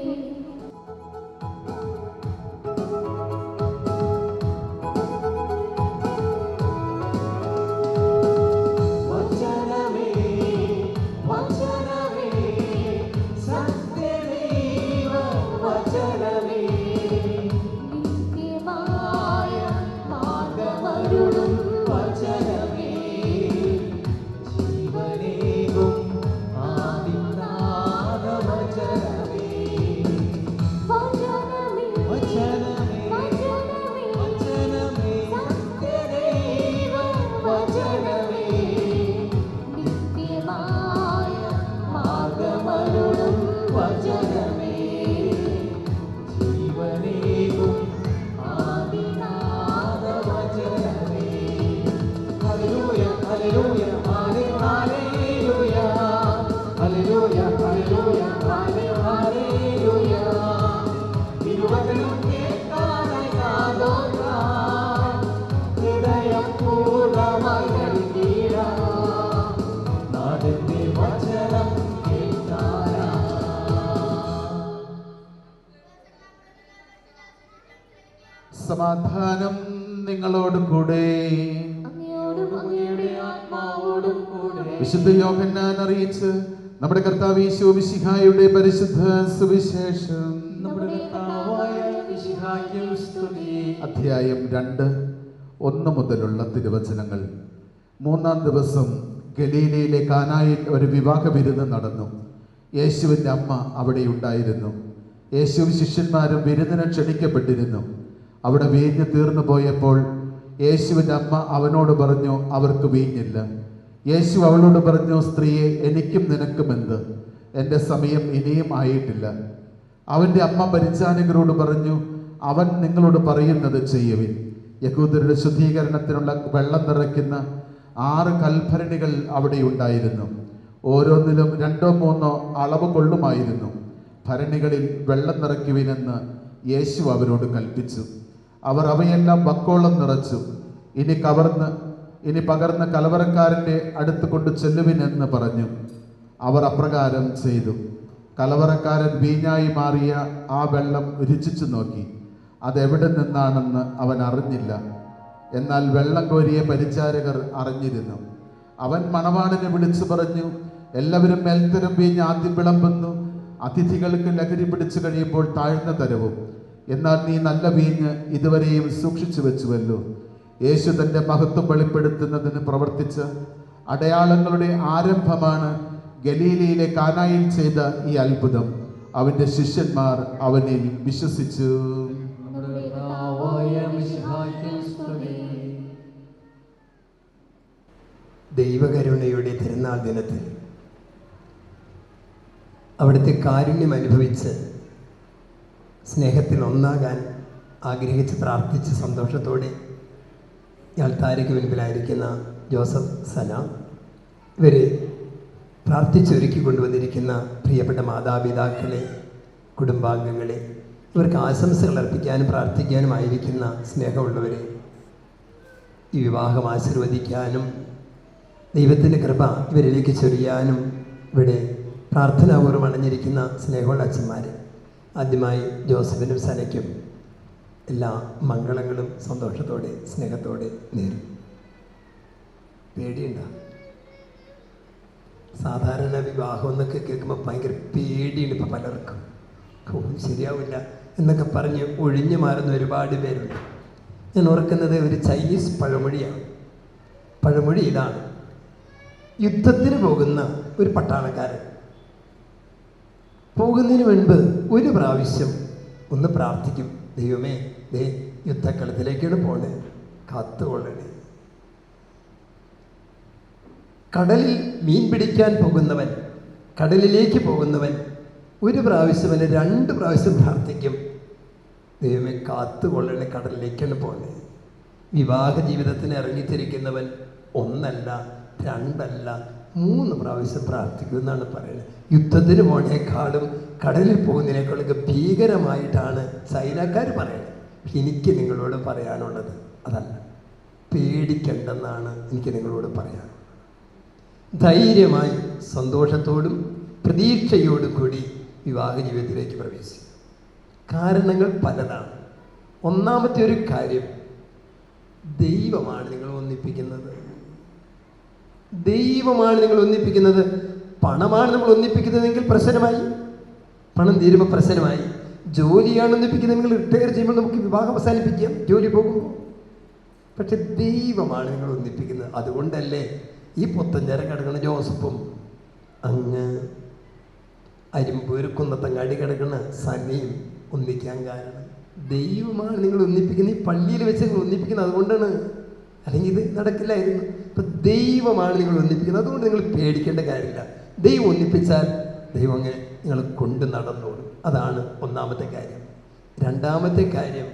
സമാധാനം നിങ്ങളോട് കൂടെ. വിശുദ്ധ യോഹന്നാൻ അറിയിച്ച് നമ്മുടെ കർത്താവ് യേശു മിശിഹായുടെ പരിശുദ്ധ സുവിശേഷം. അധ്യായം 2 1 മുതലുള്ള തിരുവചനങ്ങൾ. 3-ാം ദിവസം ഗലീലയിലെ കാനായിൽ ഒരു വിവാഹ വിരുന്ന് നടന്നു. യേശുവിൻ്റെ അമ്മ അവിടെ ഉണ്ടായിരുന്നു. യേശുവും ശിഷ്യന്മാരും വിരുന്നിന് ക്ഷണിക്കപ്പെട്ടിരുന്നു. അവിടെ വീഞ്ഞ് തീർന്നു പോയപ്പോൾ യേശുവിൻ്റെ അമ്മ അവനോട് പറഞ്ഞു, അവർക്ക് വീഞ്ഞില്ല. യേശു അവളോട് പറഞ്ഞു, സ്ത്രീയെ, എനിക്കും നിനക്കും എന്ത്? എൻ്റെ സമയം ഇനിയും ആയിട്ടില്ല. അവൻ്റെ അമ്മ പരിചാരകരോട് പറഞ്ഞു, അവൻ നിങ്ങളോട് പറയുന്നത് ചെയ്യുവിൻ. യഹൂദരുടെ ശുദ്ധീകരണത്തിനുള്ള വെള്ളം നിറയ്ക്കുന്ന 6 കൽഭരണികൾ അവിടെ ഉണ്ടായിരുന്നു. ഓരോന്നിലും 2-3 അളവ് കൊള്ളുമായിരുന്നു. ഭരണികളിൽ വെള്ളം നിറയ്ക്കുവിനെന്ന് യേശു അവരോട് കൽപ്പിച്ചു. അവർ അവയെല്ലാം വക്കോളം നിറച്ചു. ഇനി പകർന്ന് കലവറക്കാരൻ്റെ അടുത്ത് കൊണ്ട് ചെല്ലുവിനെന്ന് പറഞ്ഞു. അവർ അപ്രകാരം ചെയ്തു. കലവറക്കാരൻ വീഞ്ഞായി മാറിയ ആ വെള്ളം രുചിച്ചു നോക്കി. അതെവിടെ നിന്നാണെന്ന് അവൻ അറിഞ്ഞില്ല. എന്നാൽ വെള്ളം കോരിയ പരിചാരകർ അറിഞ്ഞിരുന്നു. അവൻ മണവാളനെ വിളിച്ചു പറഞ്ഞു, എല്ലാവരും മേൽത്തരം വീഞ്ഞ് ആദ്യം വിളമ്പുന്നു, അതിഥികൾക്ക് ലഹരി പിടിച്ചു കഴിയുമ്പോൾ താഴ്ന്ന തരവും. എന്നാൽ നീ നല്ല വീഞ്ഞ് ഇതുവരെയും സൂക്ഷിച്ചു വെച്ചുവല്ലോ. യേശു തൻ്റെ മഹത്വം വെളിപ്പെടുത്തുന്നതിന് പ്രവർത്തിച്ച അടയാളങ്ങളുടെ ആരംഭമാണ് ഗലീലയിലെ കാനായിൽ ചെയ്ത ഈ അത്ഭുതം. അവൻ്റെ ശിഷ്യന്മാർ അവനിൽ വിശ്വസിച്ചു. ദൈവകരുണയുടെ തിരുനാൾ ദിനത്തിൽ അവിടുത്തെ കാരുണ്യം അനുഭവിച്ച് സ്നേഹത്തിൽ ഒന്നാകാൻ ആഗ്രഹിച്ച് പ്രാർത്ഥിച്ച് സന്തോഷത്തോടെ ആൾത്താരയ്ക്ക് മുൻപിലായിരിക്കുന്ന ജോസഫ് സലാം, ഇവരെ പ്രാർത്ഥിച്ചൊരുക്കി കൊണ്ടുവന്നിരിക്കുന്ന പ്രിയപ്പെട്ട മാതാപിതാക്കളെ, കുടുംബാംഗങ്ങളെ, ഇവർക്ക് ആശംസകൾ അർപ്പിക്കാനും പ്രാർത്ഥിക്കാനുമായിരിക്കുന്ന സ്നേഹമുള്ളവരെ, ഈ വിവാഹം ആശീർവദിക്കാനും ദൈവത്തിൻ്റെ കൃപ ഇവരിലേക്ക് ചൊരിയാനും ഇവിടെ പ്രാർത്ഥനാപൂർവ്വം അണഞ്ഞിരിക്കുന്ന സ്നേഹമുള്ള അച്ഛന്മാർ, ആദ്യമായി ജോസഫിനും സനയ്ക്കും എല്ലാ മംഗളങ്ങളും സന്തോഷത്തോടെ സ്നേഹത്തോടെ നേരും. പേടിയുണ്ടോ? സാധാരണ വിവാഹം എന്നൊക്കെ കേൾക്കുമ്പോൾ ഭയങ്കര പേടിയുണ്ട് ഇപ്പോൾ പലർക്കും. ശരിയാവില്ല എന്നൊക്കെ പറഞ്ഞ് ഒഴിഞ്ഞു മാറുന്ന ഒരുപാട് പേരുണ്ട്. ഞാൻ ഓർക്കുന്നത് ഒരു ചൈനീസ് പഴമൊഴിയാണ്. പഴമൊഴി ഇതാണ്: യുദ്ധത്തിന് പോകുന്ന ഒരു പട്ടാളക്കാരൻ പോകുന്നതിന് മുൻപ് ഒരു പ്രാവശ്യം ഒന്ന് പ്രാർത്ഥിക്കും, ദൈവമേ, ദേ യുദ്ധക്കളത്തിലേക്കാണ് പോണേ, കാത്തുകൊള്ളണേ. കടലിൽ മീൻ പിടിക്കാൻ പോകുന്നവൻ, കടലിലേക്ക് പോകുന്നവൻ ഒരു പ്രാവശ്യം അല്ല 2 പ്രാവശ്യം പ്രാർത്ഥിക്കും, ദൈവമേ കാത്തുകൊള്ളണേ, കടലിലേക്കാണ് പോണേ. വിവാഹ ജീവിതത്തിന് ഇറങ്ങിത്തിരിക്കുന്നവൻ 1 അല്ല 2 അല്ല 3 പ്രാവശ്യം പ്രാർത്ഥിക്കുമെന്നാണ് പറയുന്നത്. യുദ്ധത്തിന് പോണേക്കാളും കടലിൽ പോകുന്നതിനേക്കാളൊക്കെ ഭീകരമായിട്ടാണ് ചൈനക്കാർ പറയുന്നത്. പക്ഷെ എനിക്ക് നിങ്ങളോട് പറയാനുള്ളത് അതല്ല, പേടിക്കണ്ടെന്നാണ് എനിക്ക് നിങ്ങളോട് പറയാനുള്ളത്. ധൈര്യമായി സന്തോഷത്തോടും പ്രതീക്ഷയോടും കൂടി വിവാഹ ജീവിതത്തിലേക്ക് പ്രവേശിക്കും. കാരണങ്ങൾ പലതാണ്. ഒന്നാമത്തെ ഒരു കാര്യം, ദൈവമാണ് നിങ്ങൾ ഒന്നിപ്പിക്കുന്നത്. ദൈവമാണ് നിങ്ങൾ ഒന്നിപ്പിക്കുന്നത്. പണമാണ് നമ്മൾ ഒന്നിപ്പിക്കുന്നതെങ്കിൽ പ്രശ്നമായി, പണം തീരുമ്പോൾ പ്രശ്നമായി. ജോലിയാണ് ഒന്നിപ്പിക്കുന്നതെങ്കിൽ റിട്ടയർ ചെയ്യുമ്പോൾ നമുക്ക് വിവാഹം അവസാനിപ്പിക്കാം, ജോലി പോകുമ്പോൾ. പക്ഷെ ദൈവമാണ് നിങ്ങൾ ഒന്നിപ്പിക്കുന്നത്. അതുകൊണ്ടല്ലേ ഈ പുത്തഞ്ചര കിടക്കുന്ന ജോസഫും അങ്ങ് അരിമ്പൂർ കുന്നത്തങ്ങാടി കിടക്കുന്ന സനിയും ഒന്നിക്കാൻ കാരണം ദൈവമാണ് നിങ്ങൾ ഒന്നിപ്പിക്കുന്നത്. ഈ പള്ളിയിൽ വെച്ച് നിങ്ങൾ ഒന്നിപ്പിക്കുന്നത് അതുകൊണ്ടാണ്, അല്ലെങ്കിൽ ഇത് നടക്കില്ലായിരുന്നു. ഇപ്പം ദൈവമാണ് നിങ്ങൾ ഒന്നിപ്പിക്കുന്നത്. അതുകൊണ്ട് നിങ്ങൾ പേടിക്കേണ്ട കാര്യമില്ല. ദൈവം ഒന്നിപ്പിച്ചാൽ ദൈവം അങ്ങനെ നിങ്ങൾ കൊണ്ട് നടന്നോളും. അതാണ് ഒന്നാമത്തെ കാര്യം. രണ്ടാമത്തെ കാര്യം,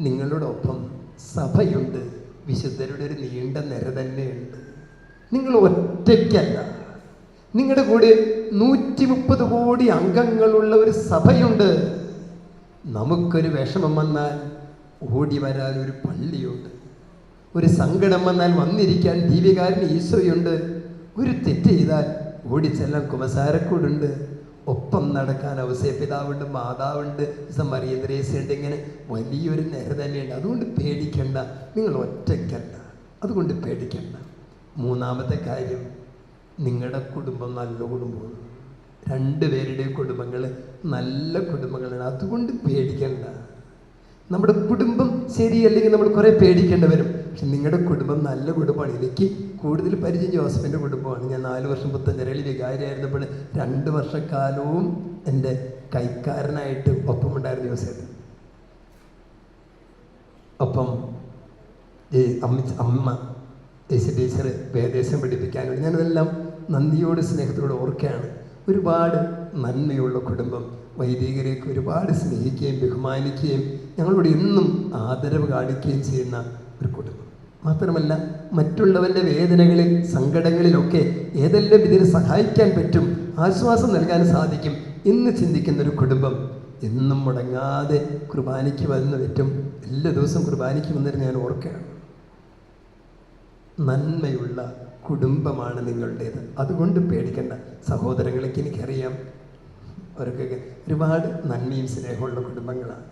നിങ്ങളോടൊപ്പം സഭയുണ്ട്, വിശുദ്ധരുടെ ഒരു നീണ്ട നിര തന്നെയുണ്ട്. നിങ്ങൾ ഒറ്റയ്ക്കല്ല, നിങ്ങളുടെ കൂടെ 130 കോടി അംഗങ്ങളുള്ള ഒരു സഭയുണ്ട്. നമുക്കൊരു വിഷമം വന്നാൽ ഓടി വരാൻ ഒരു പള്ളിയുണ്ട്. ഒരു സങ്കടം വന്നാൽ വന്നിരിക്കാൻ ദീപികാരൻ ഈശോയുണ്ട്. ഒരു തെറ്റ് ചെയ്താൽ ഓടിച്ചെല്ലാൻ കുമ്പസാരക്കൂടുണ്ട്. ഒപ്പം നടക്കാൻ ഔസേപിതാവുണ്ട്, മാതാവുണ്ട്, മറിയന്ത്രേസുണ്ട്. ഇങ്ങനെ വലിയൊരു നിര തന്നെയുണ്ട്. അതുകൊണ്ട് പേടിക്കണ്ട, നിങ്ങൾ ഒറ്റയ്ക്കല്ല. അതുകൊണ്ട് പേടിക്കണ്ട. മൂന്നാമത്തെ കാര്യം, നിങ്ങളുടെ കുടുംബം നല്ല കുടുംബമാണ്. 2 പേരുടെയും കുടുംബങ്ങൾ നല്ല കുടുംബങ്ങളാണ്. അതുകൊണ്ട് പേടിക്കണ്ട. നമ്മുടെ കുടുംബം ശരിയല്ലെങ്കിൽ നമ്മൾ കുറേ പേടിക്കേണ്ടി വരും. പക്ഷെ നിങ്ങളുടെ കുടുംബം നല്ല കുടുംബമാണ്. എനിക്ക് കൂടുതൽ പരിചയം ജോസഫിൻ്റെ കുടുംബമാണ്. ഞാൻ 4 വർഷം പുത്തഞ്ചരയിൽ വികാരിയായിരുന്നപ്പോൾ 2 വർഷക്കാലവും എൻ്റെ കൈക്കാരനായിട്ട് ഒപ്പമുണ്ടായിരുന്നു ജോസഫ്. ഒപ്പം അമ്മ ടീച്ചർ വേദേശം പഠിപ്പിക്കാനുണ്ട്. ഞാനതെല്ലാം നന്ദിയോട് സ്നേഹത്തോട് ഓർക്കുകയാണ്. ഒരുപാട് നന്മയുള്ള കുടുംബം, വൈദികരെയൊക്കെ ഒരുപാട് സ്നേഹിക്കുകയും ബഹുമാനിക്കുകയും ഞങ്ങളോട് എന്നും ആദരവ് കാണിക്കുകയും ചെയ്യുന്ന ഒരു കുടുംബം. മാത്രമല്ല, മറ്റുള്ളവൻ്റെ വേദനകളിൽ സങ്കടങ്ങളിലൊക്കെ ഏതെല്ലാം ഇതിന് സഹായിക്കാൻ പറ്റും, ആശ്വാസം നൽകാൻ സാധിക്കും എന്ന് ചിന്തിക്കുന്നൊരു കുടുംബം. എന്നും മുടങ്ങാതെ കുർബാനയ്ക്ക് വന്ന് പറ്റും, എല്ലാ ദിവസവും കുർബാനയ്ക്ക് വന്നിട്ട് ഞാൻ ഓർക്കുകയാണ്. നന്മയുള്ള കുടുംബമാണ് നിങ്ങളുടേത്. അതുകൊണ്ട് പേടിക്കേണ്ട. സഹോദരങ്ങളൊക്കെ എനിക്കറിയാം, അവർക്കൊക്കെ ഒരുപാട് നന്മയും സ്നേഹമുള്ള കുടുംബങ്ങളാണ്.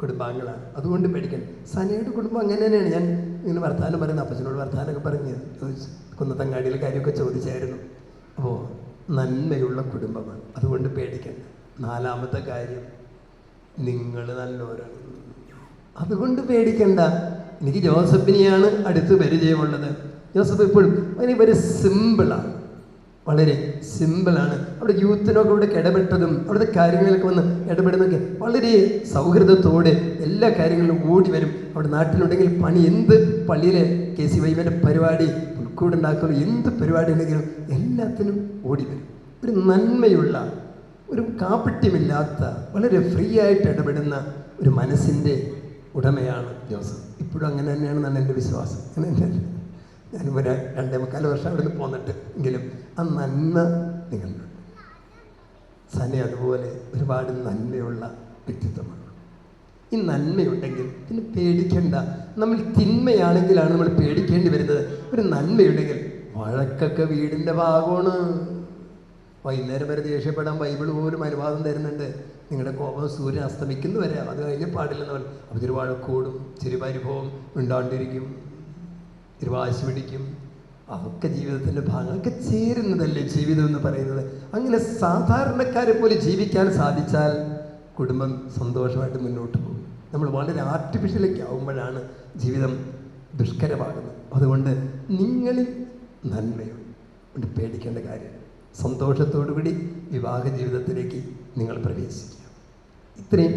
കുടുംബാംഗങ്ങളാണ്. അതുകൊണ്ട് പേടിക്കണം. സനയുടെ കുടുംബം അങ്ങനെ തന്നെയാണ്. ഞാൻ ഇങ്ങനെ വർത്താനം പറയുന്നത്, അപ്പച്ചനോട് വർത്താനമൊക്കെ പറഞ്ഞ് ചോദിച്ചു, കുന്നത്തങ്ങാടിയിലെ കാര്യമൊക്കെ ചോദിച്ചായിരുന്നു. അപ്പോൾ നന്മയുള്ള കുടുംബമാണ്, അതുകൊണ്ട് പേടിക്കണ്ട. നാലാമത്തെ കാര്യം, നിങ്ങൾ നല്ലവരാണ്, അതുകൊണ്ട് പേടിക്കണ്ട. എനിക്ക് ജോസഫിനെയാണ് അടുത്ത് പരിചയമുള്ളത്. ജോസഫ് ഇപ്പോഴും വളരെ സിമ്പിളാണ്, വളരെ സിമ്പിളാണ്. അവിടെ യൂത്തിനൊക്കെ ഇവിടെ ഇടപെട്ടതും അവിടുത്തെ കാര്യങ്ങളൊക്കെ വന്ന് ഇടപെടുന്നതൊക്കെ വളരെ സൗഹൃദത്തോടെ എല്ലാ കാര്യങ്ങളിലും ഓടി വരും. അവിടെ നാട്ടിലുണ്ടെങ്കിൽ പണി, എന്ത് പള്ളിയിലെ KCYന്റെ പരിപാടി, ഉൾക്കൂടുണ്ടാക്കലും എന്ത് പരിപാടി ഉണ്ടെങ്കിലും എല്ലാത്തിനും ഓടി വരും. ഒരു നന്മയുള്ള, ഒരു കാപ്പട്യമില്ലാത്ത, വളരെ ഫ്രീ ആയിട്ട് ഇടപെടുന്ന ഒരു മനസ്സിൻ്റെ ഉടമയാണ് ജോസഫ്. ഇപ്പോഴും അങ്ങനെ തന്നെയാണെന്നാണ് എൻ്റെ വിശ്വാസം. അങ്ങനെ ഞാനിപ്പോൾ 2.25 വർഷം അവിടെ നിന്ന് പോന്നിട്ട് എങ്കിലും ആ നന്മ നിങ്ങളുണ്ട്. സന അതുപോലെ ഒരുപാട് നന്മയുള്ള വ്യക്തിത്വമാണ്. ഈ നന്മയുണ്ടെങ്കിൽ പിന്നെ പേടിക്കേണ്ട. നമ്മൾ തിന്മയാണെങ്കിലാണ് നമ്മൾ പേടിക്കേണ്ടി വരുന്നത്. ഒരു നന്മയുണ്ടെങ്കിൽ വഴക്കൊക്കെ വീടിൻ്റെ ഭാഗമാണ്. വൈകുന്നേരം വരെ ദേഷ്യപ്പെടാൻ ബൈബിൾ പോലും അനുവാദം തരുന്നുണ്ട്. നിങ്ങളുടെ കോപം സൂര്യൻ അസ്തമിക്കുന്നു വരെ, അത് കഴിഞ്ഞ് പാടില്ലെന്ന് പറഞ്ഞു. അപ്പോൾ ഇതൊരു വഴക്കോടും ചെറിയ പരിഭവം ഉണ്ടാണ്ടിരിക്കും, വാശി പിടിക്കും. അതൊക്കെ ജീവിതത്തിൻ്റെ ഭാഗങ്ങളൊക്കെ ചേരുന്നതല്ലേ ജീവിതം എന്ന് പറയുന്നത്. അങ്ങനെ സാധാരണക്കാരെ പോലെ ജീവിക്കാൻ സാധിച്ചാൽ കുടുംബം സന്തോഷമായിട്ട് മുന്നോട്ട് പോകും. നമ്മൾ വളരെ ആർട്ടിഫിഷ്യലൊക്കെ ആകുമ്പോഴാണ് ജീവിതം ദുഷ്കരമാകുന്നത്. അതുകൊണ്ട് നിങ്ങളിൽ നന്മയുണ്ട്, പേടിക്കേണ്ട കാര്യം. സന്തോഷത്തോടുകൂടി വിവാഹ ജീവിതത്തിലേക്ക് നിങ്ങൾ പ്രവേശിക്കുക. ഇത്രയും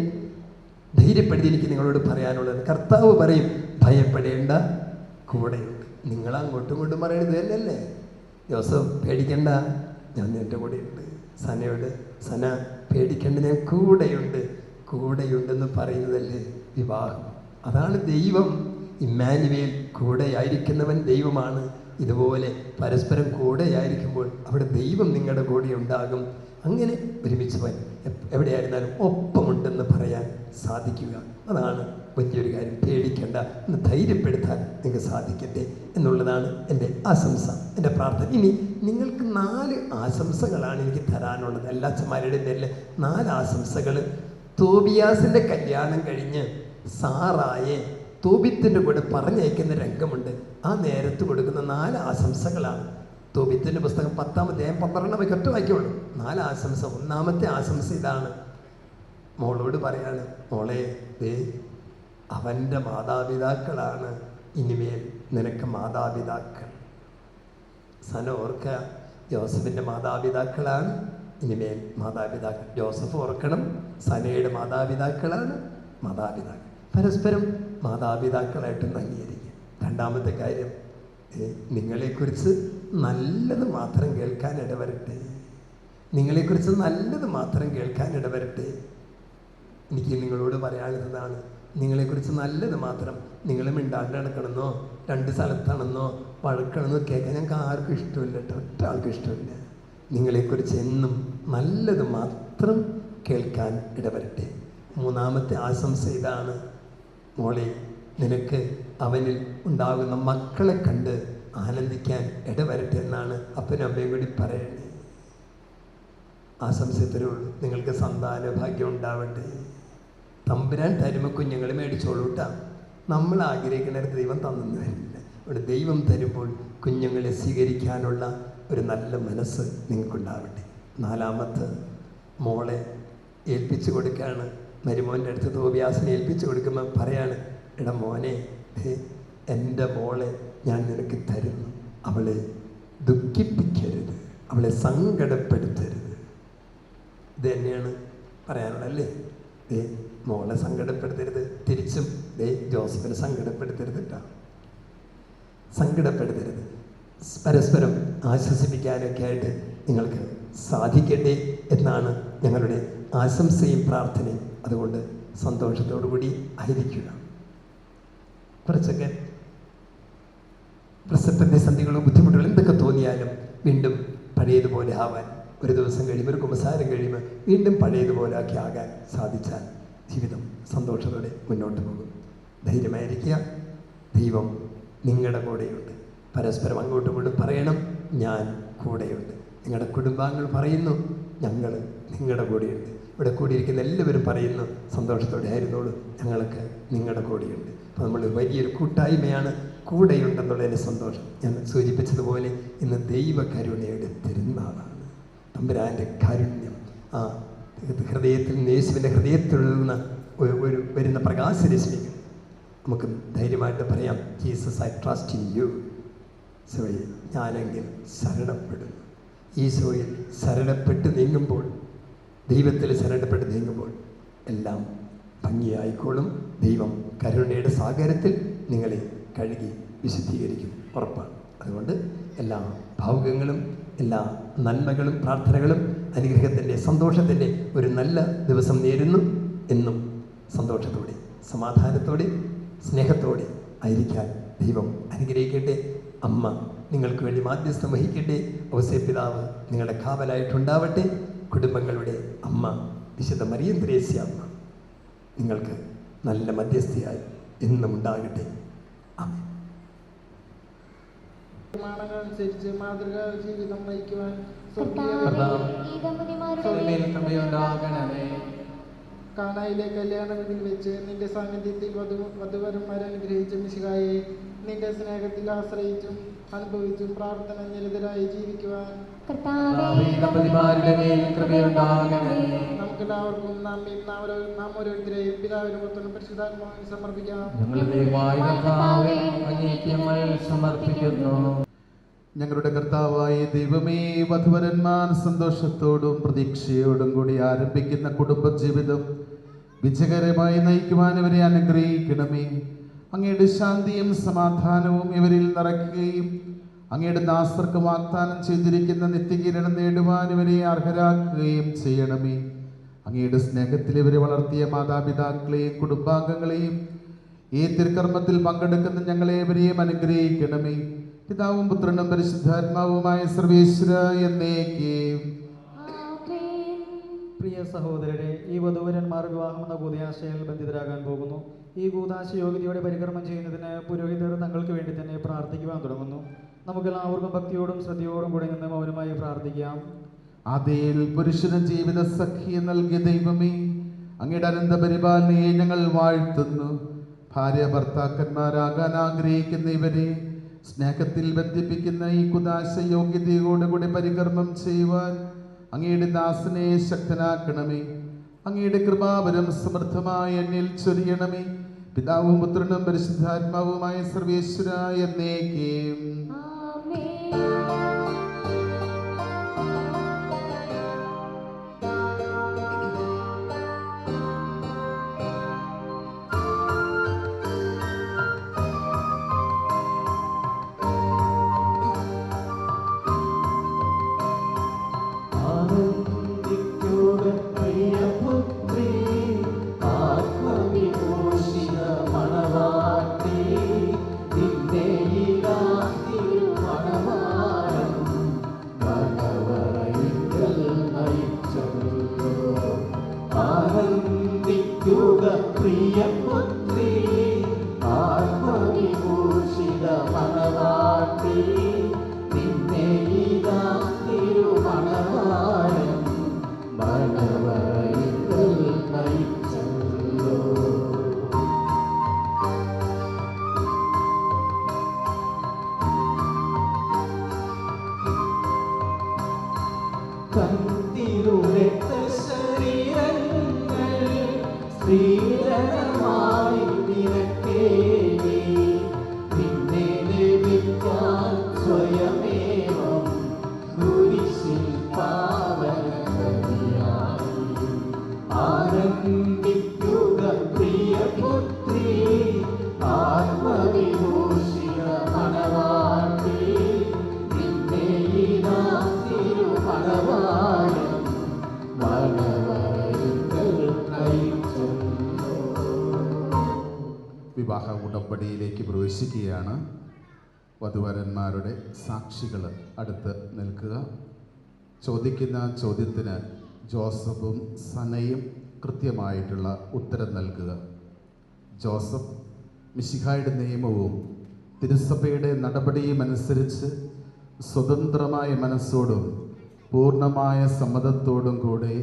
ധൈര്യപ്പെടുത്തി എനിക്ക് നിങ്ങളോട് പറയാനുള്ളത്. കർത്താവ് പറയും, ഭയപ്പെടേണ്ട, കൂടെയുണ്ട്. നിങ്ങൾ അങ്ങോട്ടും ഇങ്ങോട്ടും പറയുന്നത് തന്നെയല്ലേ. ജോസഫ് പേടിക്കണ്ട, ഞാൻ എൻ്റെ കൂടെയുണ്ട്. സനയോട്, സന പേടിക്കേണ്ട, ഞാൻ കൂടെയുണ്ടെന്ന് പറയുന്നതല്ലേ വിവാഹം. അതാണ് ദൈവം. ഇമ്മാനുവേൽ, കൂടെയായിരിക്കുന്നവൻ ദൈവമാണ്. ഇതുപോലെ പരസ്പരം കൂടെയായിരിക്കുമ്പോൾ അവിടെ ദൈവം നിങ്ങളുടെ കൂടെ ഉണ്ടാകും. അങ്ങനെ ഒരുമിച്ച് എവിടെയായിരുന്നാലും ഒപ്പമുണ്ടെന്ന് പറയാൻ സാധിക്കുക, അതാണ് വലിയൊരു കാര്യം. പേടിക്കേണ്ട എന്ന് ധൈര്യപ്പെടുത്താൻ നിങ്ങൾക്ക് സാധിക്കട്ടെ എന്നുള്ളതാണ് എൻ്റെ ആശംസ, എൻ്റെ പ്രാർത്ഥന. ഇനി നിങ്ങൾക്ക് 4 ആശംസകളാണ് എനിക്ക് തരാനുള്ളത്. എല്ലാ അച്ഛന്മാരുടെയും പേരിൽ 4 ആശംസകൾ. തോബിയാസിൻ്റെ കല്യാണം കഴിഞ്ഞ് സാറായെ തോബിത്തിൻ്റെ കൂടെ പറഞ്ഞയക്കുന്ന രംഗമുണ്ട്. ആ നേരത്ത് കൊടുക്കുന്ന 4 ആശംസകളാണ്. തോബിത്തിൻ്റെ പുസ്തകം 10-ാം അധ്യായം 12 ഒറ്റ വാക്യമുള്ളൂ. 4 ആശംസ. ഒന്നാമത്തെ ആശംസ ഇതാണ്. മോളോട് പറയാണ്, മോളെ, അവൻ്റെ മാതാപിതാക്കളാണ് ഇനിമേൽ നിനക്ക് മാതാപിതാക്കൾ. സന ഓർക്കുക, ജോസഫിൻ്റെ മാതാപിതാക്കളാണ് ഇനിമേൽ മാതാപിതാക്കൾ. ജോസഫ് ഓർക്കണം, സനയുടെ മാതാപിതാക്കളാണ് മാതാപിതാക്കൾ. പരസ്പരം മാതാപിതാക്കളായിട്ടൊന്ന് അംഗീകരിക്കുക. രണ്ടാമത്തെ കാര്യം, നിങ്ങളെക്കുറിച്ച് നല്ലത് മാത്രം കേൾക്കാൻ ഇടവരട്ടെ. നിങ്ങളെക്കുറിച്ച് നല്ലത് മാത്രം കേൾക്കാൻ ഇടവരട്ടെ. എനിക്ക് നിങ്ങളോട് പറയാനുള്ളതാണ്, നിങ്ങളെക്കുറിച്ച് നല്ലത് മാത്രം. നിങ്ങൾ മിണ്ടാണ്ട് നടക്കണമെന്നോ 2 സ്ഥലത്താണെന്നോ വഴക്കണമെന്നോ കേൾക്കാൻ ഞങ്ങൾക്ക് ആർക്കും ഇഷ്ടമില്ല കേട്ടോ, ഒറ്റ ആൾക്കും ഇഷ്ടമില്ല. നിങ്ങളെക്കുറിച്ച് എന്നും നല്ലത് മാത്രം കേൾക്കാൻ ഇടവരട്ടെ. മൂന്നാമത്തെ ആശംസ ഇതാണ്, മോളെ, നിനക്ക് അവനിൽ ഉണ്ടാകുന്ന മക്കളെ കണ്ട് ആനന്ദിക്കാൻ ഇടവരട്ടെ എന്നാണ് അപ്പനും അമ്മയും കൂടി പറയണേ. ആശംസ ഇത്രയേ ഉള്ളൂ. നിങ്ങൾക്ക് സന്താന ഭാഗ്യം ഉണ്ടാവട്ടെ. തമ്പുരാൻ തരുമ്പോൾ കുഞ്ഞുങ്ങൾ മേടിച്ചോളൂ കേട്ടോ. നമ്മൾ ആഗ്രഹിക്കുന്നിടത്ത് ദൈവം തന്നു തരില്ല. അവിടെ ദൈവം തരുമ്പോൾ കുഞ്ഞുങ്ങളെ സ്വീകരിക്കാനുള്ള ഒരു നല്ല മനസ്സ് നിങ്ങൾക്കുണ്ടാവട്ടെ. 4ാമത്തെ, മോളെ ഏൽപ്പിച്ചു കൊടുക്കുകയാണ്. മരുമോൻ്റെ അടുത്ത് തോബിയാസിനെ ഏൽപ്പിച്ചു കൊടുക്കുമ്പോൾ പറയാണ്, എടാ മോനെ, എൻ്റെ മോളെ ഞാൻ നിനക്ക് തരുന്നു. അവളെ ദുഃഖിപ്പിക്കരുത്, അവളെ സങ്കടപ്പെടുത്തരുത്. ഇത് തന്നെയാണ് പറയാനുള്ളതല്ലേ. മോളെ സങ്കടപ്പെടുത്തരുത്, തിരിച്ചും ജോസഫിനെ സങ്കടപ്പെടുത്തരുത് കേട്ടോ, സങ്കടപ്പെടുത്തരുത്. പരസ്പരം ആശ്വസിപ്പിക്കാനൊക്കെ ആയിട്ട് നിങ്ങൾക്ക് സാധിക്കട്ടെ എന്നാണ് ഞങ്ങളുടെ ആശംസയും പ്രാർത്ഥനയും. അതുകൊണ്ട് സന്തോഷത്തോടു കൂടി ആയിരിക്കുക. കുറച്ചൊക്കെ പ്രതിസന്ധികളും ബുദ്ധിമുട്ടുകളും എന്തൊക്കെ തോന്നിയാലും വീണ്ടും പഴയതുപോലെ ആവാൻ, ഒരു ദിവസം കഴിയുമ്പോൾ, ഒരു കുമ്പസാരം കഴിയുമ്പോൾ വീണ്ടും പഴയതുപോലെ ആക്കി ആകാൻ സാധിച്ചാൽ ജീവിതം സന്തോഷത്തോടെ മുന്നോട്ട് പോകും. ധൈര്യമായിരിക്കുക. ദൈവം നിങ്ങളുടെ കൂടെയുണ്ട്. പരസ്പരം അങ്ങോട്ടും ഇങ്ങോട്ടും പറയണം, ഞാൻ കൂടെയുണ്ട്. നിങ്ങളുടെ കുടുംബാംഗങ്ങൾ പറയുന്നു, ഞങ്ങൾ നിങ്ങളുടെ കൂടെയുണ്ട്. ഇവിടെ കൂടിയിരിക്കുന്ന എല്ലാവരും പറയുന്നു, സന്തോഷത്തോടെ ആയിരുന്നോളൂ, ഞങ്ങൾക്ക് നിങ്ങളുടെ കൂടെയുണ്ട്. അപ്പോൾ നമ്മൾ വലിയൊരു കൂട്ടായ്മയാണ്, കൂടെയുണ്ടെന്നുള്ളതിൻ്റെ സന്തോഷം. ഞാൻ സൂചിപ്പിച്ചതുപോലെ ഇന്ന് ദൈവകരുണയുടെ തിരുനാളാണ്. തമ്പുരാൻ്റെ കാരുണ്യം ആ ഹൃദയത്തിൽ നിന്ന്, യേശുവിൻ്റെ ഹൃദയത്തിൽ നിന്ന് വരുന്ന പ്രകാശരശ്മികൾ നമുക്ക് ധൈര്യമായിട്ട് പറയാം, Jesus I trust in you. ഈശോയെ ഞാനെങ്കിൽ ശരണപ്പെടുന്നു. ഈശോയിൽ ശരണപ്പെട്ട് നീങ്ങുമ്പോൾ, ദൈവത്തിൽ ശരണപ്പെട്ട് നീങ്ങുമ്പോൾ എല്ലാം ഭംഗിയായിക്കോളും. ദൈവം കരുണയുടെ സാഗരത്തിൽ നിങ്ങളെ കഴുകി വിശുദ്ധീകരിക്കും, ഉറപ്പാണ്. അതുകൊണ്ട് എല്ലാ ഭാവുകങ്ങളും, എല്ലാ നന്മകളും, പ്രാർത്ഥനകളും, അനുഗ്രഹത്തിൻ്റെ, സന്തോഷത്തിൻ്റെ ഒരു നല്ല ദിവസം നേരുന്നു. എന്നും സന്തോഷത്തോടെ, സമാധാനത്തോടെ, സ്നേഹത്തോടെ ആയിരിക്കാൻ ദൈവം അനുഗ്രഹിക്കട്ടെ. അമ്മ നിങ്ങൾക്ക് വേണ്ടി മാധ്യസ്ഥം വഹിക്കട്ടെ. ഔസേപ്പിതാവ് നിങ്ങളുടെ കാവലായിട്ടുണ്ടാവട്ടെ. കുടുംബങ്ങളുടെ അമ്മ വിശുദ്ധ മറിയം ത്രേസ്യ അമ്മ നിങ്ങൾക്ക് നല്ല മധ്യസ്ഥയായി എന്നും ഉണ്ടാകട്ടെ. ആമേൻ. അനുസരിച്ച് മാതൃകാ ജീവിതം നയിക്കുവാൻ കാനായിലെ കല്യാണത്തിൽ വെച്ച് നിന്റെ സാന്നിധ്യത്തിൽ വധുവരന്മാരെ അനുഗ്രഹിച്ച മിശിഹായെ നിന്റെ സ്നേഹത്തിൽ ആശ്രയിച്ചും അനുഭവിച്ചും പ്രാർത്ഥന നിരതരായി ജീവിക്കുവാൻ നമുക്കെല്ലാവർക്കും നാം ഓരോരുത്തരെയും പിതാവിനും പുത്രനും പരിശുദ്ധാത്മാവിനും സമർപ്പിക്കാം. ഞങ്ങളുടെ കർത്താവായ ദൈവമേ, വധുവരന്മാർ സന്തോഷത്തോടും പ്രതീക്ഷയോടും കൂടി ആരംഭിക്കുന്ന കുടുംബജീവിതം വിജയകരമായി നയിക്കുവാൻ ഇവരെ അനുഗ്രഹിക്കണമേ. അങ്ങയുടെ ശാന്തിയും സമാധാനവും ഇവരിൽ നിറയ്ക്കുകയും അങ്ങയുടെ ദാസർക്ക് വാഗ്ദാനം ചെയ്തിരിക്കുന്ന നിത്യകിരണം നേടുവാൻ ഇവരെ അർഹരാക്കുകയും ചെയ്യണമേ. അങ്ങയുടെ സ്നേഹത്തിൽ ഇവരെ വളർത്തിയ മാതാപിതാക്കളെയും കുടുംബാംഗങ്ങളെയും ഈ തിരുക്കർമ്മത്തിൽ പങ്കെടുക്കുന്ന ഞങ്ങളേവരെയും അനുഗ്രഹിക്കണമേ. പിതാവും പുത്രനും പരിശുദ്ധാത്മാവുമായ സർവേശ്വര എന്നേക്കും. പ്രിയ സഹോദരരെ, ഈ വധൂവരന്മാർ വിവാഹം എന്ന കൂതാശയിൽ ബന്ധിതരാകാൻ പോകുന്നു. ഈ കൂതാശ യോഗ്യതയോടെ പരികർമ്മം ചെയ്യുന്നതിന് പുരോഹിതർ തങ്ങൾക്ക് വേണ്ടി തന്നെ പ്രാർത്ഥിക്കുവാൻ തുടങ്ങുന്നു. നമുക്കെല്ലാവർക്കും ഭക്തിയോടും ശ്രദ്ധയോടും കൂടെ നിന്ന് മൗനമായി പ്രാർത്ഥിക്കാം. ആദിയിൽ പുരുഷന് ജീവിത സഖ്യ നൽകിയ ദൈവമേ, അങ്ങയുടെ അനന്ത പരിപാലനയെ ഞങ്ങൾ വാഴ്ത്തുന്നു. ഭാര്യ ഭർത്താക്കന്മാരാകാൻ ആഗ്രഹിക്കുന്ന ഇവരെ സ്നേഹത്തിൽ ബന്ധിപ്പിക്കുന്ന ഈ കുദാശ യോഗ്യതയോടുകൂടി പരികർമ്മം ചെയ്യുവാൻ അങ്ങയുടെ ദാസനെ ശക്തനാക്കണമേ. അങ്ങയുടെ കൃപാവരം സമൃദ്ധമായി എന്നിൽ ചൊരിയണമേ. പിതാവും പുത്രനും പരിശുദ്ധാത്മാവുമായ സർവേശ്വര എന്നേക്കും. വിവാഹ ഉടമ്പടിയിലേക്ക് പ്രവേശിക്കുകയാണ്. വധുവരന്മാരുടെ സാക്ഷികൾ അടുത്ത് നിൽക്കുക. ചോദിക്കുന്ന ചോദ്യത്തിന് ജോസഫും സനയും കൃത്യമായിട്ടുള്ള ഉത്തരം നൽകുക. ജോസഫ് മിശിഹായുടെ നിയമവും തിരുസഭയുടെ നടപടിയും അനുസരിച്ച് സ്വതന്ത്രമായ മനസ്സോടും പൂർണ്ണമായ സമ്മതത്തോടും കൂടെ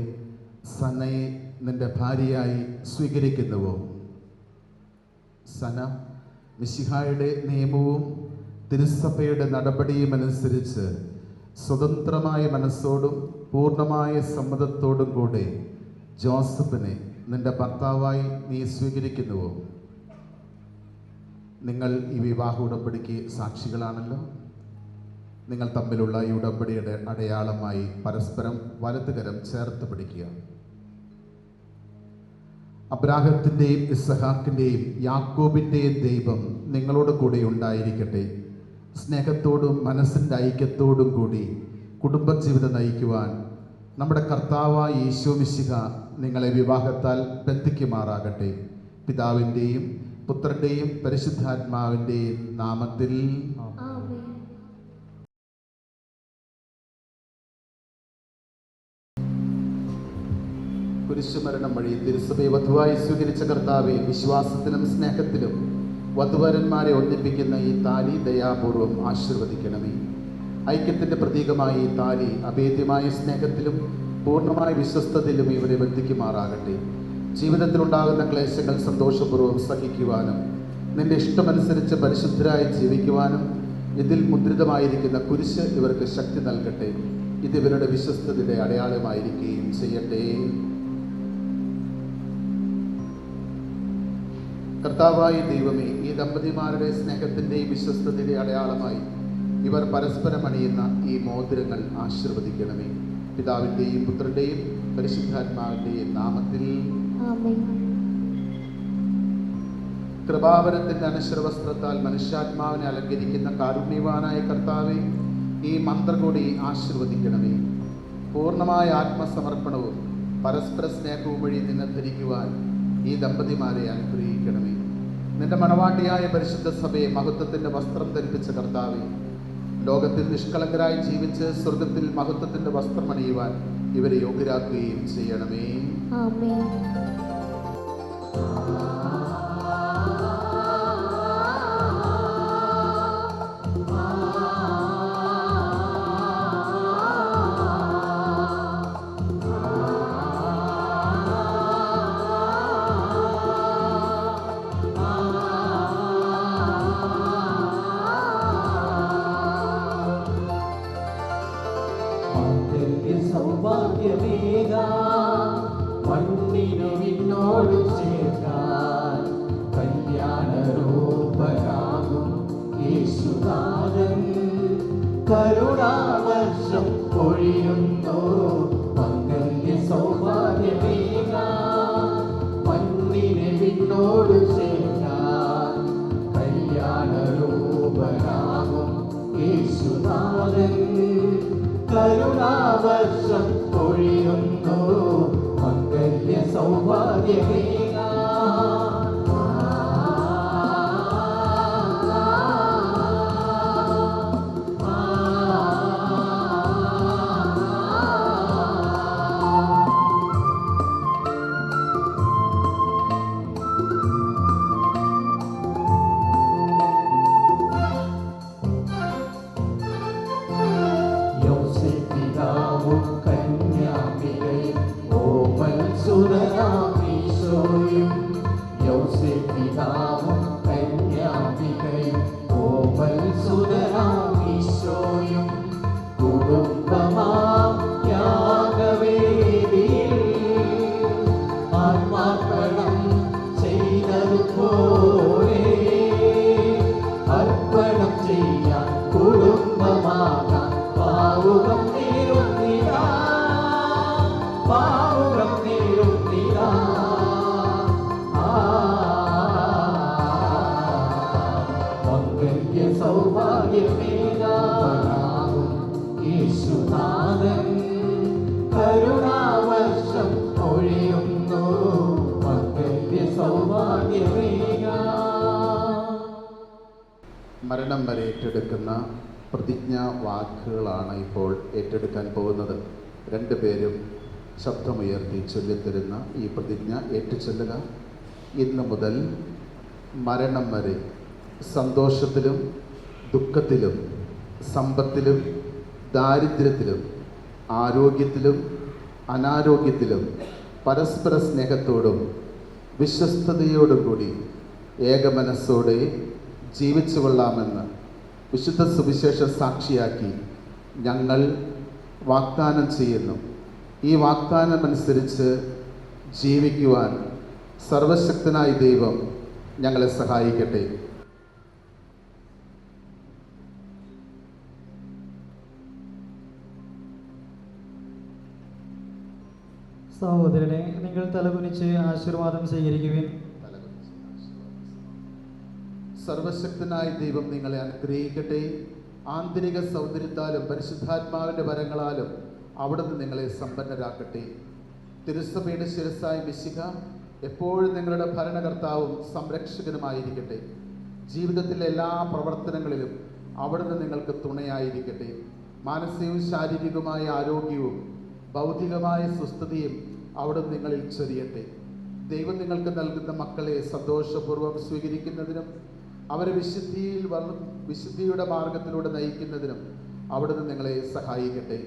സനയെ നിന്റെ ഭാര്യയായി സ്വീകരിക്കുന്നുവോ? സന മിശിഹായുടെ നിയമവും തിരുസഭയുടെ നടപടിയും അനുസരിച്ച് സ്വതന്ത്രമായ മനസ്സോടും പൂർണ്ണമായ സമ്മതത്തോടും കൂടെ ജോസഫിനെ നിന്റെ ഭർത്താവായി നീ സ്വീകരിക്കുന്നുവോ? നിങ്ങൾ ഈ വിവാഹ ഉടമ്പടിക്ക് സാക്ഷികളാണല്ലോ. നിങ്ങൾ തമ്മിലുള്ള ഈ ഉടമ്പടിയുടെ അടയാളമായി പരസ്പരം വലതുകരം ചേർത്ത് പിടിക്കുക. അബ്രാഹത്തിൻ്റെയും ഇസ്ഹാക്കിൻ്റെയും യാക്കോബിൻ്റെയും ദൈവം നിങ്ങളോട് കൂടെ ഉണ്ടായിരിക്കട്ടെ. സ്നേഹത്തോടും മനസ്സിൻ്റെ ഐക്യത്തോടും കൂടി കുടുംബജീവിതം നയിക്കുവാൻ നമ്മുടെ കർത്താവായ യേശു മിശിഹ നിങ്ങളെ വിവാഹത്താൽ ബന്ധിക്കുമാറാകട്ടെ. പിതാവിൻ്റെയും പുത്രൻ്റെയും പരിശുദ്ധാത്മാവിൻ്റെയും നാമത്തിൽ. കുരിശുമരണം വഴി തിരുസഭയെ വധുവായി സ്വീകരിച്ച കർത്താവെ, വിശ്വാസത്തിലും സ്നേഹത്തിലും വധുവരന്മാരെ ഒന്നിപ്പിക്കുന്ന ഈ താലി ദയാപൂർവം ആശീർവദിക്കണമേ. ഐക്യത്തിൻ്റെ പ്രതീകമായ ഈ താലി അഭേദ്യമായ സ്നേഹത്തിലും പൂർണ്ണമായ വിശ്വസ്തതയിലും ഇവരെ ബന്ധിക്കുമാറാകട്ടെ. ജീവിതത്തിലുണ്ടാകുന്ന ക്ലേശങ്ങൾ സന്തോഷപൂർവ്വം സഹിക്കുവാനും നിന്റെ ഇഷ്ടമനുസരിച്ച് പരിശുദ്ധരായി ജീവിക്കുവാനും ഇതിൽ മുദ്രിതമായിരിക്കുന്ന കുരിശ് ഇവർക്ക് ശക്തി നൽകട്ടെ. ഇത് ഇവരുടെ വിശ്വസ്തതയുടെ അടയാളമായിരിക്കുകയും ചെയ്യട്ടെ. കർത്താവായ ദൈവമേ, ഈ ദമ്പതിമാരുടെ സ്നേഹത്തിൻ്റെയും വിശ്വസ്തതയുടെ അടയാളമായി ഇവർ പരസ്പരം അണിയുന്ന ഈ മോതിരങ്ങൾ ആശീർവദിക്കണമേ. പിതാവിൻ്റെയും പുത്രൻ്റെയും പരിശുദ്ധാത്മാവിൻ്റെയും നാമത്തിൽ. കൃപാവരത്തിൻ്റെ അനശ്വരവസ്ത്രത്താൽ മനുഷ്യാത്മാവിനെ അലങ്കരിക്കുന്ന കാരുണ്യവാനായ കർത്താവെ, ഈ മന്ത്രകൂടി ആശീർവദിക്കണമേ. പൂർണ്ണമായ ആത്മസമർപ്പണവും പരസ്പര സ്നേഹവും വഴി നിന്നെ ധരിക്കുവാൻ ഈ ദമ്പതിമാരെ അനുഗ്രഹിക്കണമേ. നിന്റെ മണവാട്ടിയായ പരിശുദ്ധ സഭയെ മഹത്വത്തിൻ്റെ വസ്ത്രം ധരിപ്പിച്ച കർത്താവെ, ലോകത്തിൽ നിഷ്കളങ്കരായി ജീവിച്ച് സ്വർഗത്തിൽ മഹത്വത്തിൻ്റെ വസ്ത്രം അണിയുവാൻ ഇവരെ യോഗ്യരാക്കുകയും ചെയ്യണമേ. മണ്ണിനോട് ചേർക്കാൻ കല്യാണരൂപനാകും യേശുനാഥൻ കരുണാവർഷം പൊഴിയുന്നു. മംഗല്യ സൗഭാഗ്യമേകാൻ മണ്ണിനെ വിണ്ണോട് ചേർക്കാൻ കല്യാണരൂപനാകും യേശുനാഥൻ കരുണാവർഷം പൊഴിയുന്നു. മംഗല്യ സൗഭാഗ്യമേകാൻ യേശുനാഥൻ കരുണാവർഷം പൊഴിയുന്നു. മംഗല്യ സൗഭാഗ്യമേകാൻ മരണം വരെ ഏറ്റെടുക്കുന്ന പ്രതിജ്ഞാ വാക്കുകളാണ് ഇപ്പോൾ ഏറ്റെടുക്കാൻ പോകുന്നത്. രണ്ടുപേരും ശബ്ദമുയർത്തി ചൊല്ലിത്തരുന്ന ഈ പ്രതിജ്ഞ ഏറ്റുചൊല്ലുക. ഇന്നു മുതൽ മരണം വരെ സന്തോഷത്തിലും ദുഃഖത്തിലും സമ്പത്തിലും ദാരിദ്ര്യത്തിലും ആരോഗ്യത്തിലും അനാരോഗ്യത്തിലും പരസ്പര സ്നേഹത്തോടും വിശ്വസ്തയോടും കൂടി ഏകമനസ്സോടെ ജീവിച്ചു കൊള്ളാമെന്ന് വിശുദ്ധ സുവിശേഷ സാക്ഷിയാക്കി ഞങ്ങൾ വാഗ്ദാനം ചെയ്യുന്നു. ഈ വാഗ്ദാനമനുസരിച്ച് ജീവിക്കുവാൻ സർവശക്തനായ ദൈവം ഞങ്ങളെ സഹായിക്കട്ടെ. സഹോദരനെ, നിങ്ങൾ തലകുനിച്ച് ആശീർവാദം സ്വീകരിക്കുവിൻ. സർവശക്തനായ ദൈവം നിങ്ങളെ അനുഗ്രഹിക്കട്ടെ. ആന്തരിക സൗന്ദര്യത്താലും പരിശുദ്ധാത്മാവിൻ്റെ വരങ്ങളാലും അവിടുന്ന് നിങ്ങളെ സമ്പന്നരാക്കട്ടെ. തിരുസഭയുടെ ശിരസ്സായ മിശിഹ എപ്പോഴും നിങ്ങളുടെ ഭരണകർത്താവും സംരക്ഷകനുമായിരിക്കട്ടെ. ജീവിതത്തിലെ എല്ലാ പ്രവർത്തനങ്ങളിലും അവിടുന്ന് നിങ്ങൾക്ക് തുണയായിരിക്കട്ടെ. മാനസികവും ശാരീരികവുമായ ആരോഗ്യവും ഭൗതികമായ സുസ്ഥിതിയും അവിടുന്ന് നിങ്ങളിൽ ചൊരിയട്ടെ. ദൈവം നിങ്ങൾക്ക് നൽകുന്ന മക്കളെ സന്തോഷപൂർവ്വം സ്വീകരിക്കുന്നതിനും അവരെ വിശുദ്ധിയുടെ മാർഗത്തിലൂടെ നയിക്കുന്നതിനും അവിടുന്ന് നിങ്ങളെ സഹായിക്കട്ടെ.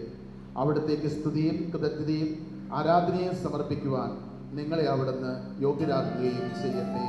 അവിടുത്തേക്ക് സ്തുതിയും കൃതജ്ഞതയും ആരാധനയും സമർപ്പിക്കുവാൻ നിങ്ങളെ അവിടുന്ന് യോഗ്യരാക്കുകയും ചെയ്യട്ടെ.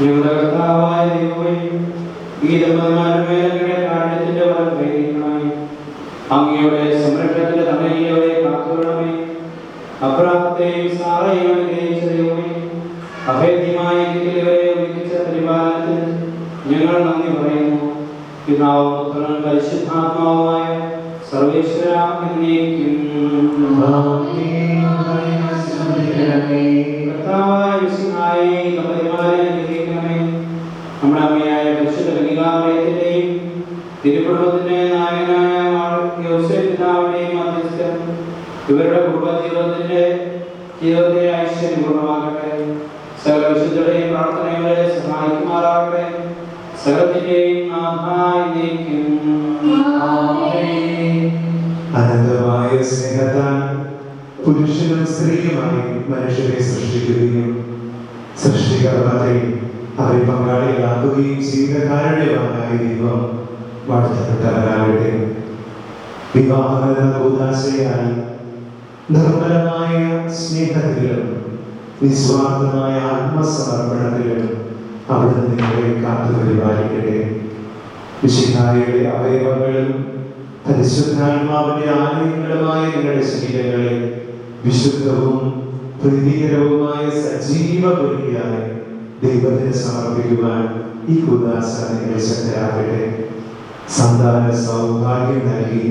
ഞങ്ങളുടെ കർത്താവായ ദൈവമേ, ഈ ദമ്പതിമാരുടെ മേലെ കാരണത്തിന്റെ വരം കൈവരിക്കണമേ. അങ്ങയുടെ സംരക്ഷണത്തിന്റെ തണലിലവരെ കാത്തുകൊള്ളണമേ. അബ്രാഹത്തെയും സാറയെയും അനുഗ്രഹിച്ച ദൈവമേ, അഭേദ്യമായ ഇവരെ ഒരുമിച്ച പരിപാലനത്തിന് ഞങ്ങൾ നന്ദി പറയുന്നു. പിതാവും പുത്രനും പരിശുദ്ധാത്മാവുമായ സർവേശ്വര എന്നേക്കും. കർത്താവായ മിശിഹായേ, ദമ്പതിമാരെ അനുഗ്രഹിക്കണമേ. നമ്മുടെ അമ്മയായ പരിശുദ്ധ കന്യകാമറിയത്തിന്റെയും തിരുക്കുടുംബത്തിന്റെ നായകനായ യോസേഫ് പിതാവിന്റെയും മധ്യസ്ഥം ഇവരുടെ ജീവിതത്തെ ഐശ്വര്യപൂർണ്ണമാകട്ടെ. സകല വിശുദ്ധരുടെയും പ്രാർത്ഥനകളെ സഹായിക്കുമാറാകട്ടെ. സകലത്തിന്റെയും നാഥായിരിക്കും. അനന്തമായ സ്നേഹത്താൽ പുരുഷനും സ്ത്രീയുമായി മനുഷ്യരെ സൃഷ്ടിക്കുകയും സൃഷ്ടികർമ്മത്തിൽ അവരെ പങ്കാളികളാക്കുകയും ചെയ്ത കാരുണ്യവാനായ ദൈവം വാഴ്ത്തപ്പെട്ടവരാകട്ടെ. വിവാഹമെന്ന കൂദാശയാൽ നിർമ്മലമായ സ്നേഹത്തിലും നിസ്വാർത്ഥമായ ആത്മസമർപ്പണത്തിലും അവിടുന്ന് നിങ്ങളെ കാത്തുപരിപാലിക്കട്ടെ. മിശിഹായുടെ അവയവങ്ങളും പരിശുദ്ധാത്മാവിന്റെ ആലയങ്ങളുമായ നിങ്ങളുടെ ശരീരങ്ങളെ വിശുദ്ധവും പ്രീതികരവുമായ സജീവ ബലിയായി ദൈവത്തിന് സമർപ്പിക്കുവാൻ ഈ കൂദാശ നിങ്ങളെ ശക്തരാകട്ടെ. സന്താന സൗഭാഗ്യം നൽകി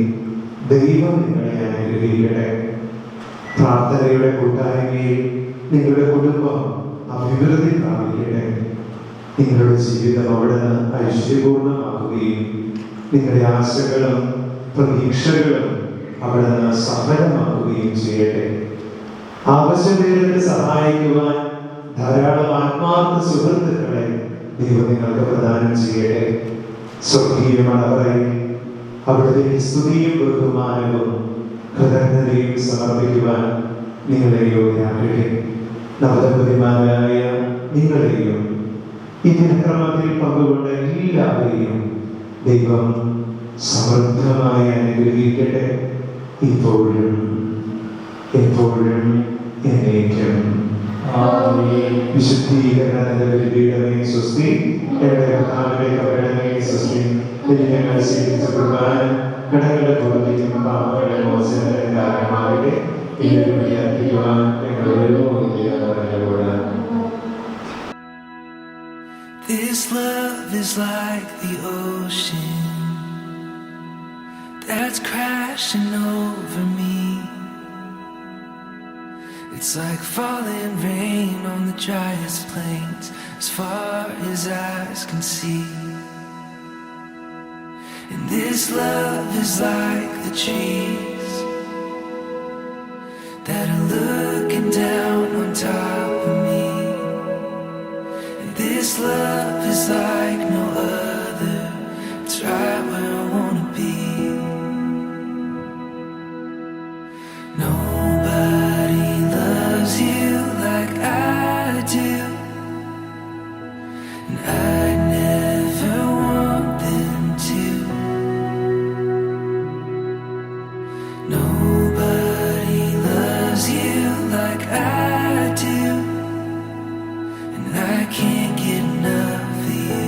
ദൈവം നിങ്ങളെ അനുഗ്രഹിക്കട്ടെ. പ്രാർത്ഥനയുടെ കൂട്ടായ്മയിൽ നിങ്ങളുടെ കുടുംബം അഭിവൃദ്ധി പ്രാപിക്കട്ടെ. നിങ്ങളുടെ ജീവിതം അവിടുന്ന് ഐശ്വര്യപൂർണ്ണമാക്കുകയും നിങ്ങളുടെ ആശകളും പ്രതീക്ഷകളും അവിടുന്ന് സഫലമാക്കുകയും ചെയ്യട്ടെ. ആവശ്യവേദന സഹായിക്കുവാൻ ധാരാളം ആത്മാർത്ഥ സുഹൃത്തുക്കളെ ദൈവം നിങ്ങൾക്ക് പ്രദാനം ചെയ്യട്ടെ. സ്വർഗീയ മടവറയിൽ അവിടുത്തെ സ്തുതിയും ബഹുമാനവും കൃതജ്ഞതയും സമർപ്പിക്കുവാൻ നിങ്ങളെ യോഗ്യരാക്കട്ടെ. നവദമ്പതിമാരായ നിങ്ങളെയും ഈ ദിനക്രമത്തിൽ പങ്കുകൊണ്ട എല്ലാവരെയും ദൈവം സമൃദ്ധമായി അനുഗ്രഹിക്കട്ടെ, ഇപ്പോഴും എപ്പോഴും എന്നേക്കും. വിശുദ്ധീകരണത്തിന്റെ പീഠമേ സ്വസ്തി. എന്റെ കർത്താവിന്റെ കവരണമേ സ്വസ്തി. ഞങ്ങൾ സ്വീകരിച്ച കുർബാന കടങ്ങളുടെ പൂർത്തിക്കും പാപങ്ങളുടെ മോചനത്തിന് കാരണമാകട്ടെ. ഇതിലൂടെ അർപ്പിക്കുവാൻ ഞങ്ങളോട് This love is like the ocean that's crashing over me. It's like falling rain on the driest plains as far as eyes can see. And this love is like the trees that are looking down on top of me. And this love is like no other. It's right where I wanna be. Nobody loves you like I do, and I never want them to. Nobody loves you like I do, and I can't get enough of you.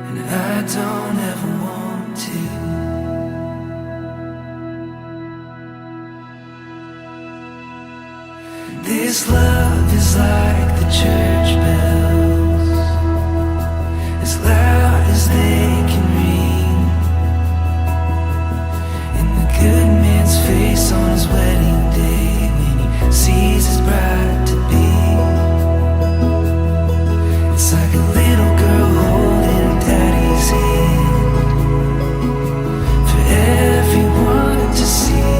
And I don't ever want to. This love is like the church bells, as loud as they can ring, in the good man's face on his wedding day when he sees his bride to be. It's like a little girl holding daddy's hand for everyone to see.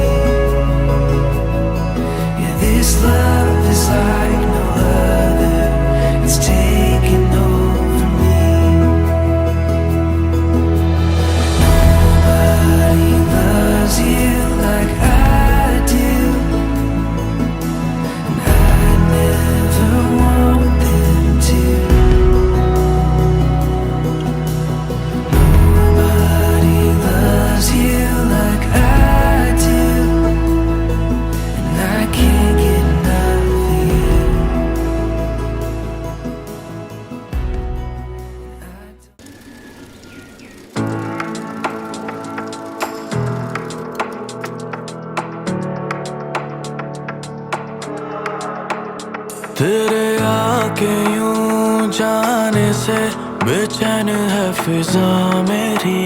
Yeah, this love is like no other. It's taking over me. Nobody loves you like I do, and I never want them to. Nobody loves you like I do, and I can't get enough of you. तेरे आके यूं जाने से बेचैन है फिजा मेरी,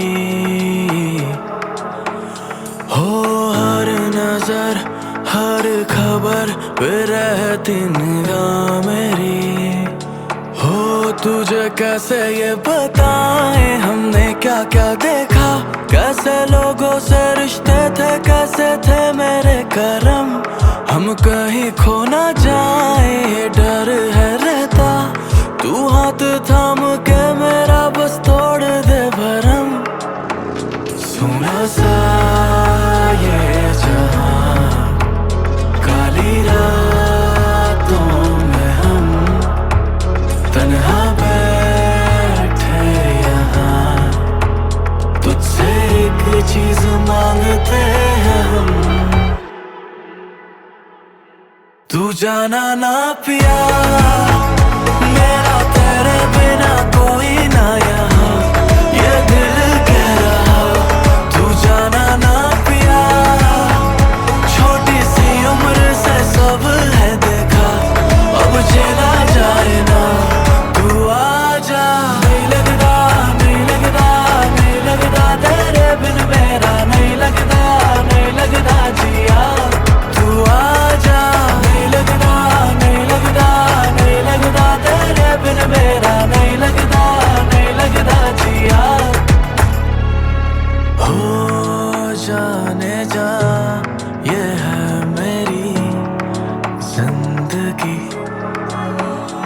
हो हर नजर हर खबर पे रहती निगाह मेरी। हो तुझे कैसे ये बताएं हमने क्या क्या देखा, कैसे लोगों से रिश्ते थे, कैसे थे मेरे करम, हम कहीं खो ना जाए ये डर है रहता। तू हाथ थाम के मेरा बस तोड़ दे भरम, सुना सा ये जहां काली रातों में हम तन्हा बैठे यहाँ, तुझसे एक चीज मांगते हैं हम, तू जाना ना पिया मेरा तेरे बिना कोई ना यहाँ, ये दिल कह रहा। तू जाना ना पिया छोटी सी उम्र से सब है देखा, अब चला जाए ना तू आजा। नहीं लगता नहीं लगता नहीं लगता तेरे बिन मेरा, नहीं लगता नहीं लगता जिया तू आजा। नहीं लगता नहीं लगता नहीं लगता तेरे बिन मेरा, नहीं लगता नहीं लगता जिया। हो जाने जा ये है मेरी जिंदगी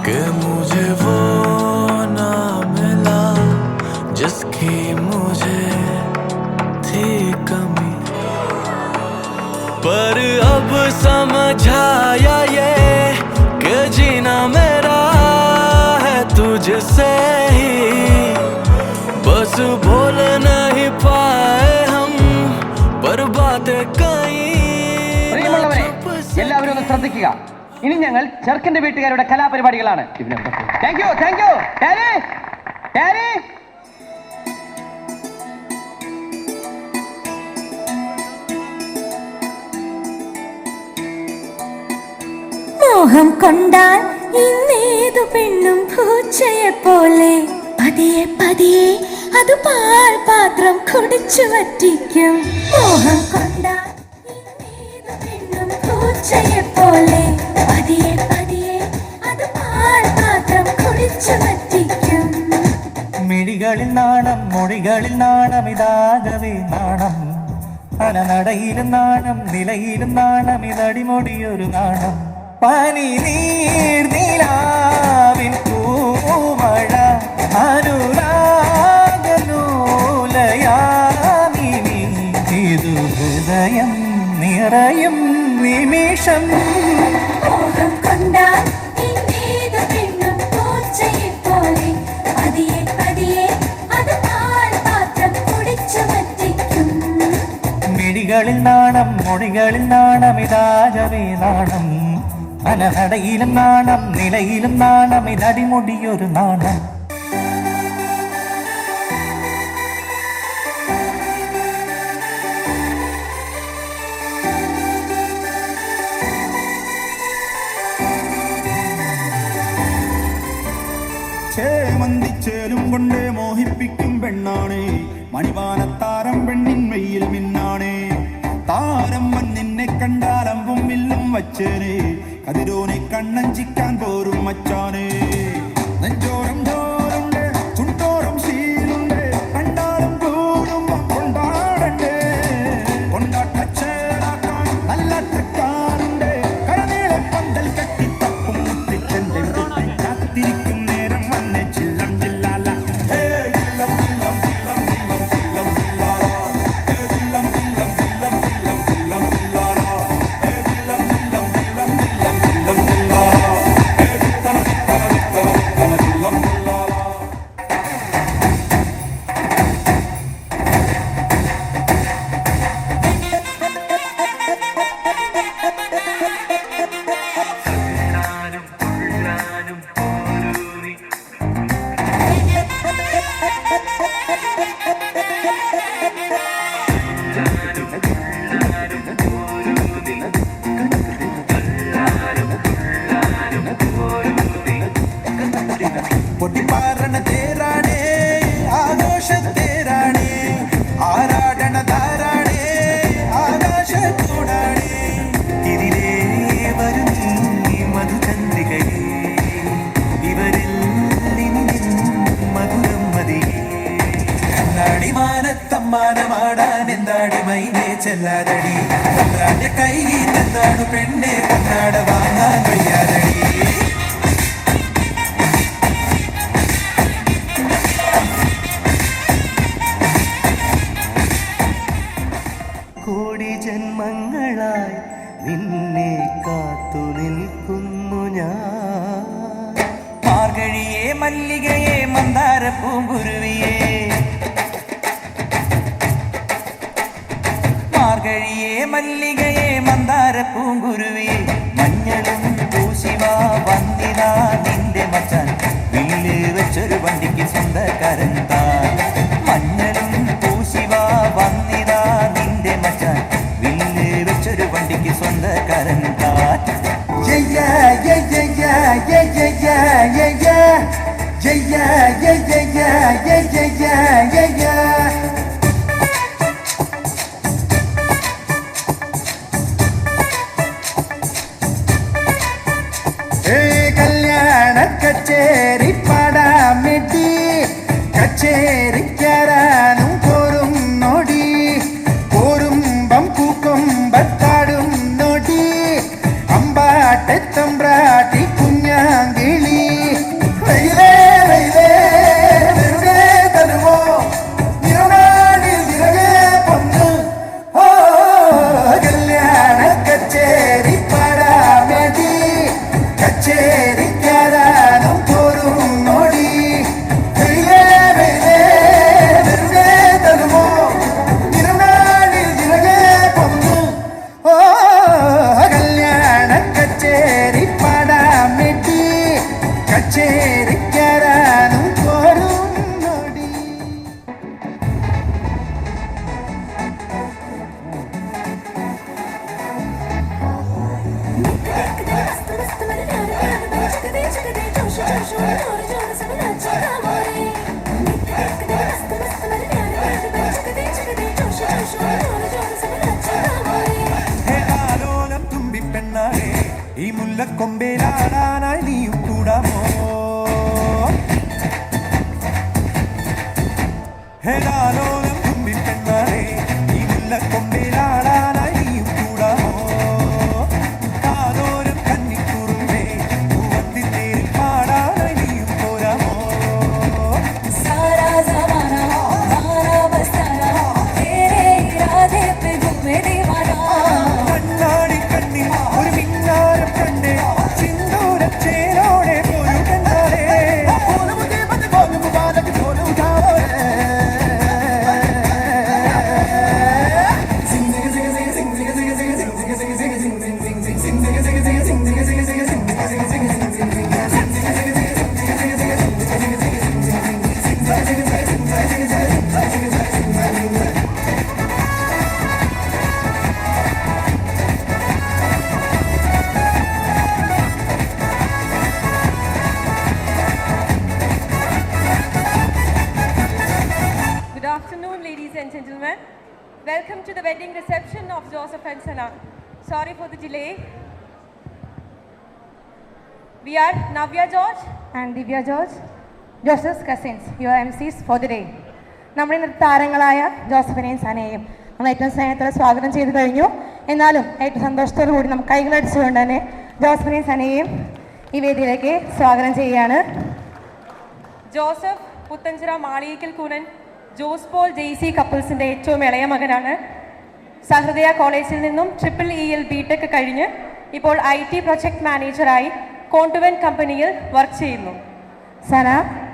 कि मुझे वो ना मिला जिसकी मुझे थी कमी, पर अब समझाया ये कि जीना मेरा है तुझसे ही, बस बोल नहीं पाए हम पर बातें कहीं। എല്ലാവരും ഒന്ന് ശ്രദ്ധിക്കുക, ഇനി ഞങ്ങൾ ചെറുക്കന്റെ വീട്ടുകാരുടെ കലാപരിപാടികളാണ്. Thank you thank you daddy daddy. മോഹം കൊണ്ടാൽ ഇന്നേതു പെണ്ണും പൂച്ചയെ പോലെ പതിയെ പതിയെ അത് പാൽ പാത്രം കുടിച്ചു വറ്റിക്കും. മോഹം കൊണ്ടാൽ ഇന്നേതു പെണ്ണും പൂച്ചയെ പോലെ പതിയെ പതിയെ അത് പാൽ പാത്രം കുടിച്ചു വറ്റിക്കും. മിഴികളിൽ നാണം മൊഴികളിൽ നാണം ഇതാകവേ നാണം, അനനടയിലും നാണം നിലയിലും നാണം ഇതടിമൊടിയൊരു നാണം. പനി നീർ നിലാവിൻ പൂമഴ അനുരാഗനൂലയാമിനി, ഇതു ഹൃദയം നിറയും നിമിഷം. മോഹം കൊണ്ടാൽ ഇന്നേതു പെണ്ണും പൂച്ചയെ പോലെ പതിയെ പതിയെ അത് പാൽ പാത്രം കുടിച്ചു വറ്റിക്കും. മിഴികളിൽ നാണം മൊഴികളിൽ നാണം ഇതാകവേ നാണം, അനനടയിലും നാണം നിലയിലും നാണം ഇതടിമുടിയൊരു നാണം. ചേമന്തിച്ചേലും കൊണ്ട് മോഹിപ്പിക്കും പെണ്ണാണേ, മണിവാനത്താരം പെണ്ണിൻ വെയിൽ മിന്നാണേ. താരം നിന്നെ കണ്ടാലമ്പും വില്ലും വച്ചേനെ, കതിരോനെ കണ്ണഞ്ചിക്കാൻ പോരും മച്ചാനെ. നെഞ്ചോരം ോരുണ്ട് ചുണ്ടോറും ശീലുണ്ട്, കണ്ടാലും പോലും കൊണ്ടാടണ്ടേ. കൊണ്ടാട്ടച്ചേരാക്കാൻ നല്ല തൃക്കാറുണ്ട്, കരനീളെ പന്തൽ കെട്ടി തപ്പും മുട്ടിച്ചെന്റെ കാത്തിരിക്കും നേരം വന്നെ ചില്ലം ചില്ലാല. ചെല്ലാതടി തമ്പ്രാന്റെ കയ്യിൽ നിന്നാണ് പെണ്ണെ പൊന്നാട വാങ്ങാൻ വയ്യാതടി കോടി ജന്മങ്ങളായി നിന്നെ കാത്തു നിൽക്കുന്നു ഞാൻ മാർഗഴിയെ മല്ലികയെ മന്ദാര പൂങ്കുരുവിയെ മാർഗഴിയെ മല്ലികയെ മന്ദാര പൂങ്കുരുവിയെ മഞ്ഞളും പൂശിവാ വന്നിതാ നിന്റെ മച്ചാൻ വീല് വെച്ചൊരു വണ്ടിക്ക് സ്വന്തക്കാരൻ താൻ മഞ്ഞളും പൂശിവാ വന്നിതാ നിന്റെ മച്ചാൻ വീല് വെച്ചൊരു വണ്ടിക്ക് സ്വന്തക്കാരൻ താൻ കല്യാണ കച്ചേരി പാടാമെടി കച്ചേരിക്കാരാനും പോരും നോടി പോരുമ്പം പൂക്കൊമ്പത്താടും നോടി അമ്പാട്ടെത്തമ്പ്രാട്ടി കുഞ്ഞാങ്കിളി വൈലേ വൈലേ വെറുതെ തരുമോ നിറനാടിൽ നിറയെ പൊന്ന് ഓ കല്യാണ കച്ചേരി പാടാമെടി കച്ചേരിക്കാരാനും പോരും നോടി വൈലേ വൈലേ വെറുതെ തരുമോ നിറനാടിൽ നിറയെ പൊന്ന് ഓ കല്യാണ കച്ചേരി പാടാമെടി കച്ചേരിക്കാരാനും പോരും നോടി ആലോലം തുമ്പിപ്പെണ്ണാളെ ഈ മുല്ലക്കൊമ്പേലാടാനായി നീയും കൂടാമോ ഹേലാലോലം തുമ്പിപ്പെണ്ണാളെ ഈ മുല്ലക്കൊമ്പേലാടാനായി നീയും കൂടാമോ കാതോരം കന്നിക്കുറുമ്പേ പൂവത്തിത്തേരിൽ പാടാനായി നീയും പോരാമോ सारा ज़माना सारा बस्ताना तेरे इरादे पे घूमे दीवाना കണ്ണാടി കണ്ണിൽ ഒരു മിന്നാരം കണ്ടേ സിന്ദൂരച്ചേരോടെ പോലും കണ്ടാലേ Good afternoon, ladies and gentlemen. Welcome to the wedding reception of Joseph and Sana. Sorry for the delay. We are Navya George and Divya George, Joseph's cousins, your MCs for the day. നമ്മുടെ ഇന്നത്തെ താരങ്ങളായ ജോസഫിനെയും സനയെയും നമ്മൾ ഏറ്റവും സ്നേഹത്തോടെ സ്വാഗതം ചെയ്ത് കഴിഞ്ഞു. എന്നാലും ഏറ്റവും സന്തോഷത്തോടു കൂടി നമുക്ക് കൈകളടിച്ചുകൊണ്ട് തന്നെ ജോസഫിനെയും സനയെയും ഈ വേദിയിലേക്ക് സ്വാഗതം ചെയ്യുകയാണ്. ജോസഫ് പുത്തഞ്ചിറ മാളികക്കൽ കൂനൻ ജോസ് പോൾ ജെയ്സി കപ്പിൾസിൻ്റെ ഏറ്റവും ഇളയ മകനാണ്. സഹൃദയ കോളേജിൽ നിന്നും EEL BTech കഴിഞ്ഞ് ഇപ്പോൾ IT പ്രൊജക്ട് മാനേജറായി കോണ്ടുവൻ കമ്പനിയിൽ വർക്ക് ചെയ്യുന്നു. സന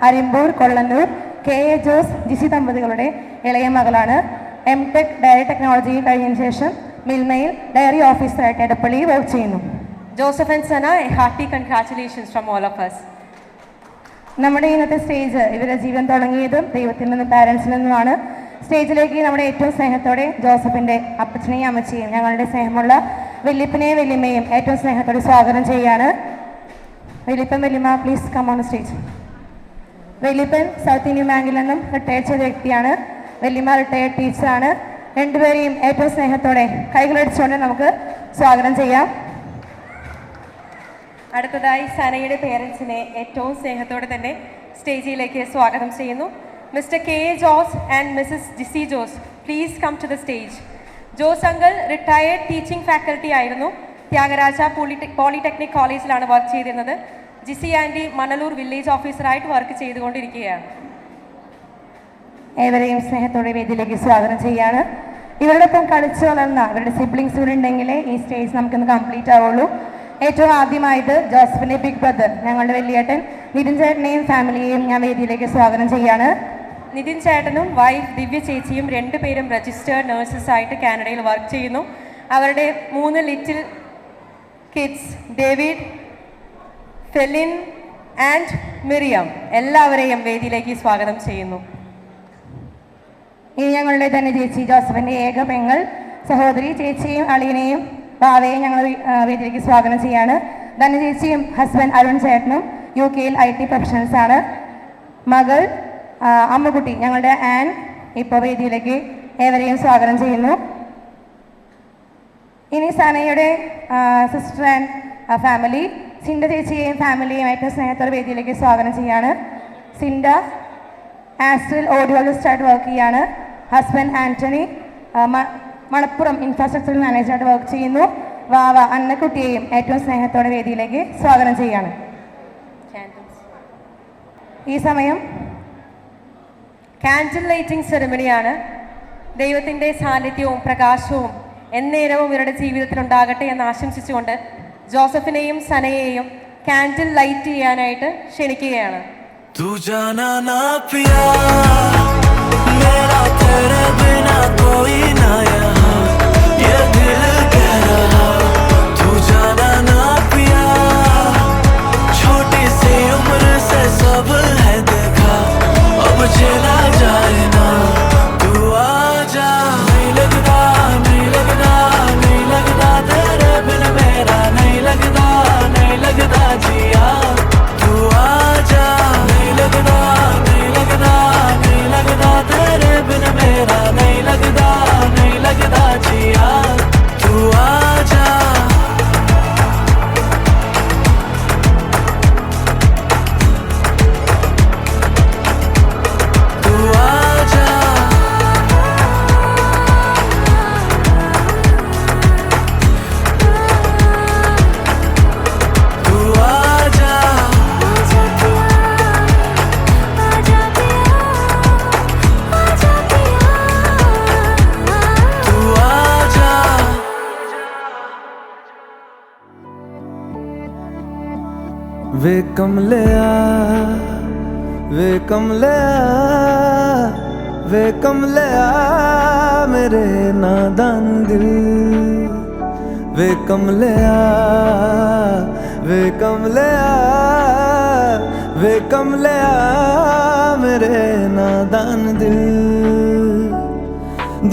അരിമ്പൂർ കൊള്ളന്നൂർ KA ജോസ് ജിസി ദമ്പതികളുടെ ഇളയ മകളാണ്. MTech ഡയറി ടെക്നോളജി കഴിഞ്ഞതിന് ശേഷം മിൽമയിൽ ഡയറി ഓഫീസറായിട്ട് എടപ്പള്ളിയിൽ വർക്ക് ചെയ്യുന്നു. Joseph and Sana, A hearty congratulations from all of us. നമ്മുടെ ഇന്നത്തെ സ്റ്റേജ് ഇവരുടെ ജീവൻ തുടങ്ങിയതും ദൈവത്തിൽ നിന്നും പാരൻസിൽ നിന്നുമാണ്. സ്റ്റേജിലേക്ക് നമ്മുടെ ഏറ്റവും സ്നേഹത്തോടെ ജോസഫിൻ്റെ അപ്പച്ചനെയും അമ്മച്ചിയും ഞങ്ങളുടെ സ്നേഹമുള്ള വല്യപ്പനെയും വല്യമ്മയും ഏറ്റവും സ്നേഹത്തോടെ സ്വാഗതം ചെയ്യുകയാണ്. വല്യപ്പൻ, വല്യമ്മ, പ്ലീസ് കം ഓൺ സ്റ്റേജ്. വല്യപ്പൻ സൗത്ത് ഇന്ത്യൻ ബാങ്കിൽ നിന്നും റിട്ടയർ ചെയ്ത വ്യക്തിയാണ്. വല്യമ്മ റിട്ടയർഡ് ടീച്ചറാണ്. രണ്ടുപേരെയും ഏറ്റവും സ്നേഹത്തോടെ കൈകളടിച്ചുകൊണ്ട് നമുക്ക് സ്വാഗതം ചെയ്യാം. അടുത്തതായി സനയുടെ പേരൻസിനെ ഏറ്റവും സ്നേഹത്തോടെ തന്നെ സ്റ്റേജിലേക്ക് സ്വാഗതം ചെയ്യുന്നു. Mister KA Jose and missus Jisy Jose, please come to the stage. Jose uncle retired teaching faculty ആയിരുന്നു. ത്യാഗരാജ പോളിടെക്നിക് കോളേജിലാണ് വർക്ക് ചെയ്തിരുന്നത്. ജിസി ആൻറ്റി മണലൂർ വില്ലേജ് ഓഫീസറായിട്ട് വർക്ക് ചെയ്തുകൊണ്ടിരിക്കുകയാണ്. ഏവരെയും സ്നേഹത്തോടെ വേദിയിലേക്ക് സ്വാഗതം ചെയ്യാണ്. ഇവരോടൊപ്പം കളിച്ചു വളർന്ന അവരുടെ സിബ്ലിങ്സ് കൂടെ ഉണ്ടെങ്കിലേ ഈ സ്റ്റേജ് നമുക്കൊന്ന് കംപ്ലീറ്റ് ആവുള്ളൂ. ഏറ്റവും ആദ്യമായിട്ട് ജോസഫിൻ്റെ ബിഗ് ബ്രദർ ഞങ്ങളുടെ വലിയേട്ടൻ നിതിൻ ചേട്ടനെയും ഫാമിലിയെയും ഞാൻ വേദിയിലേക്ക് സ്വാഗതം ചെയ്യാണ്. നിതിൻ ചേട്ടനും വൈഫ് ദിവ്യ ചേച്ചിയും രണ്ടുപേരും രജിസ്റ്റേർഡ് നഴ്സസ് ആയിട്ട് കാനഡയിൽ വർക്ക് ചെയ്യുന്നു. അവരുടെ 3 little kids David, feline and Miriam എല്ലാവരെയും വേദിയിലേക്ക് സ്വാഗതം ചെയ്യുന്നു. ഇനി ഞങ്ങളുടെ തന്നെ ചേച്ചി ജോസഫിൻ്റെ ഏക പെങ്ങൾ സഹോദരി ചേച്ചിയും അളിയനെയും ഭാവയെയും ഞങ്ങൾ വേദിയിലേക്ക് സ്വാഗതം ചെയ്യാണ്. ധന ചേച്ചിയും ഹസ്ബൻഡ് അരുൺ ചേട്ടനും UK-യിൽ IT പ്രൊഫഷണൽസ് ആണ്. മകൾ അമ്മുകുട്ടി ഞങ്ങളുടെ ആൻ ഇപ്പോൾ വേദിയിലേക്ക് ഏവരെയും സ്വാഗതം ചെയ്യുന്നു. ഇനി സനയുടെ സിസ്റ്റർ ആൻഡ് ഫാമിലി സിൻഡ ചേച്ചിയെയും ഫാമിലിയെയും ഏറ്റവും സ്നേഹത്തോടെ വേദിയിലേക്ക് സ്വാഗതം ചെയ്യാണ്. സിൻഡ ആസ്ട്രൽ ഓഡിയോളജിസ്റ്റായിട്ട് വർക്ക് ചെയ്യാണ്. ഹസ്ബൻഡ് ആൻ്റണി മണപ്പുറം ഇൻഫ്രാസ്ട്രക്ചർ മാനേജറായിട്ട് വർക്ക് ചെയ്യുന്നു. വാവ അന്നക്കുട്ടിയെയും ഏറ്റവും സ്നേഹത്തോടെ വേദിയിലേക്ക് സ്വാഗതം ചെയ്യാണ്. ഈ സമയം കാൻഡിൽ ലൈറ്റിംഗ് സെറിമണിയാണ്. ദൈവത്തിൻ്റെ സാന്നിധ്യവും പ്രകാശവും എന്നേരവും ഇവരുടെ ജീവിതത്തിൽ ഉണ്ടാകട്ടെ എന്ന് ആശംസിച്ചുകൊണ്ട് ജോസഫിനെയും സനയെയും കാൻഡിൽ ലൈറ്റ് ചെയ്യാനായിട്ട് ക്ഷണിക്കുകയാണ്. तू जाना ना पिया मेरा तेरे बिना कोई ना यहाँ ये दिल कह रहा तू जाना ना पिया छोटी सी उम्र से सब है देखा अब चला जाए ना तू आजा नहीं लगता नहीं लगता नहीं लगता तेरे बिन मेरा नहीं लगता जिया तू आजा नहीं लगता तेरे बिन मेरा नहीं लगता जिया तू आजा तू आजा तू आजा वे कमलिया वे कमलिया वे कमलिया मेरे नादान दिल वे कमलिया वे कमलिया वे कमलिया मेरे नादान दिल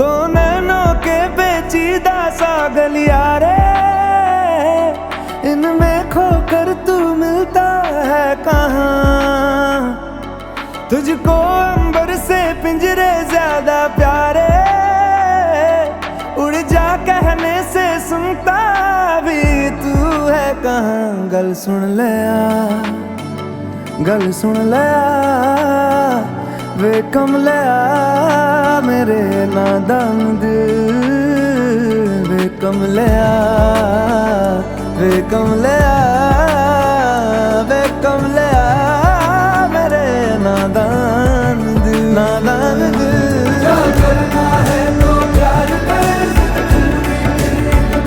दो नैनों के पेचीदा सा गलियारे इनमें खोकर तू मिलता है कहाँ तुझको अंबर से पिंजरे ज्यादा प्यारे उड़ जा कहने से सुनता भी तू है कहाँ गल सुन लिया वे कमलिया मेरे नादान दिल वे कमलिया वे कमलिया मेरे नादान दिल क्या करना है तो प्यार कर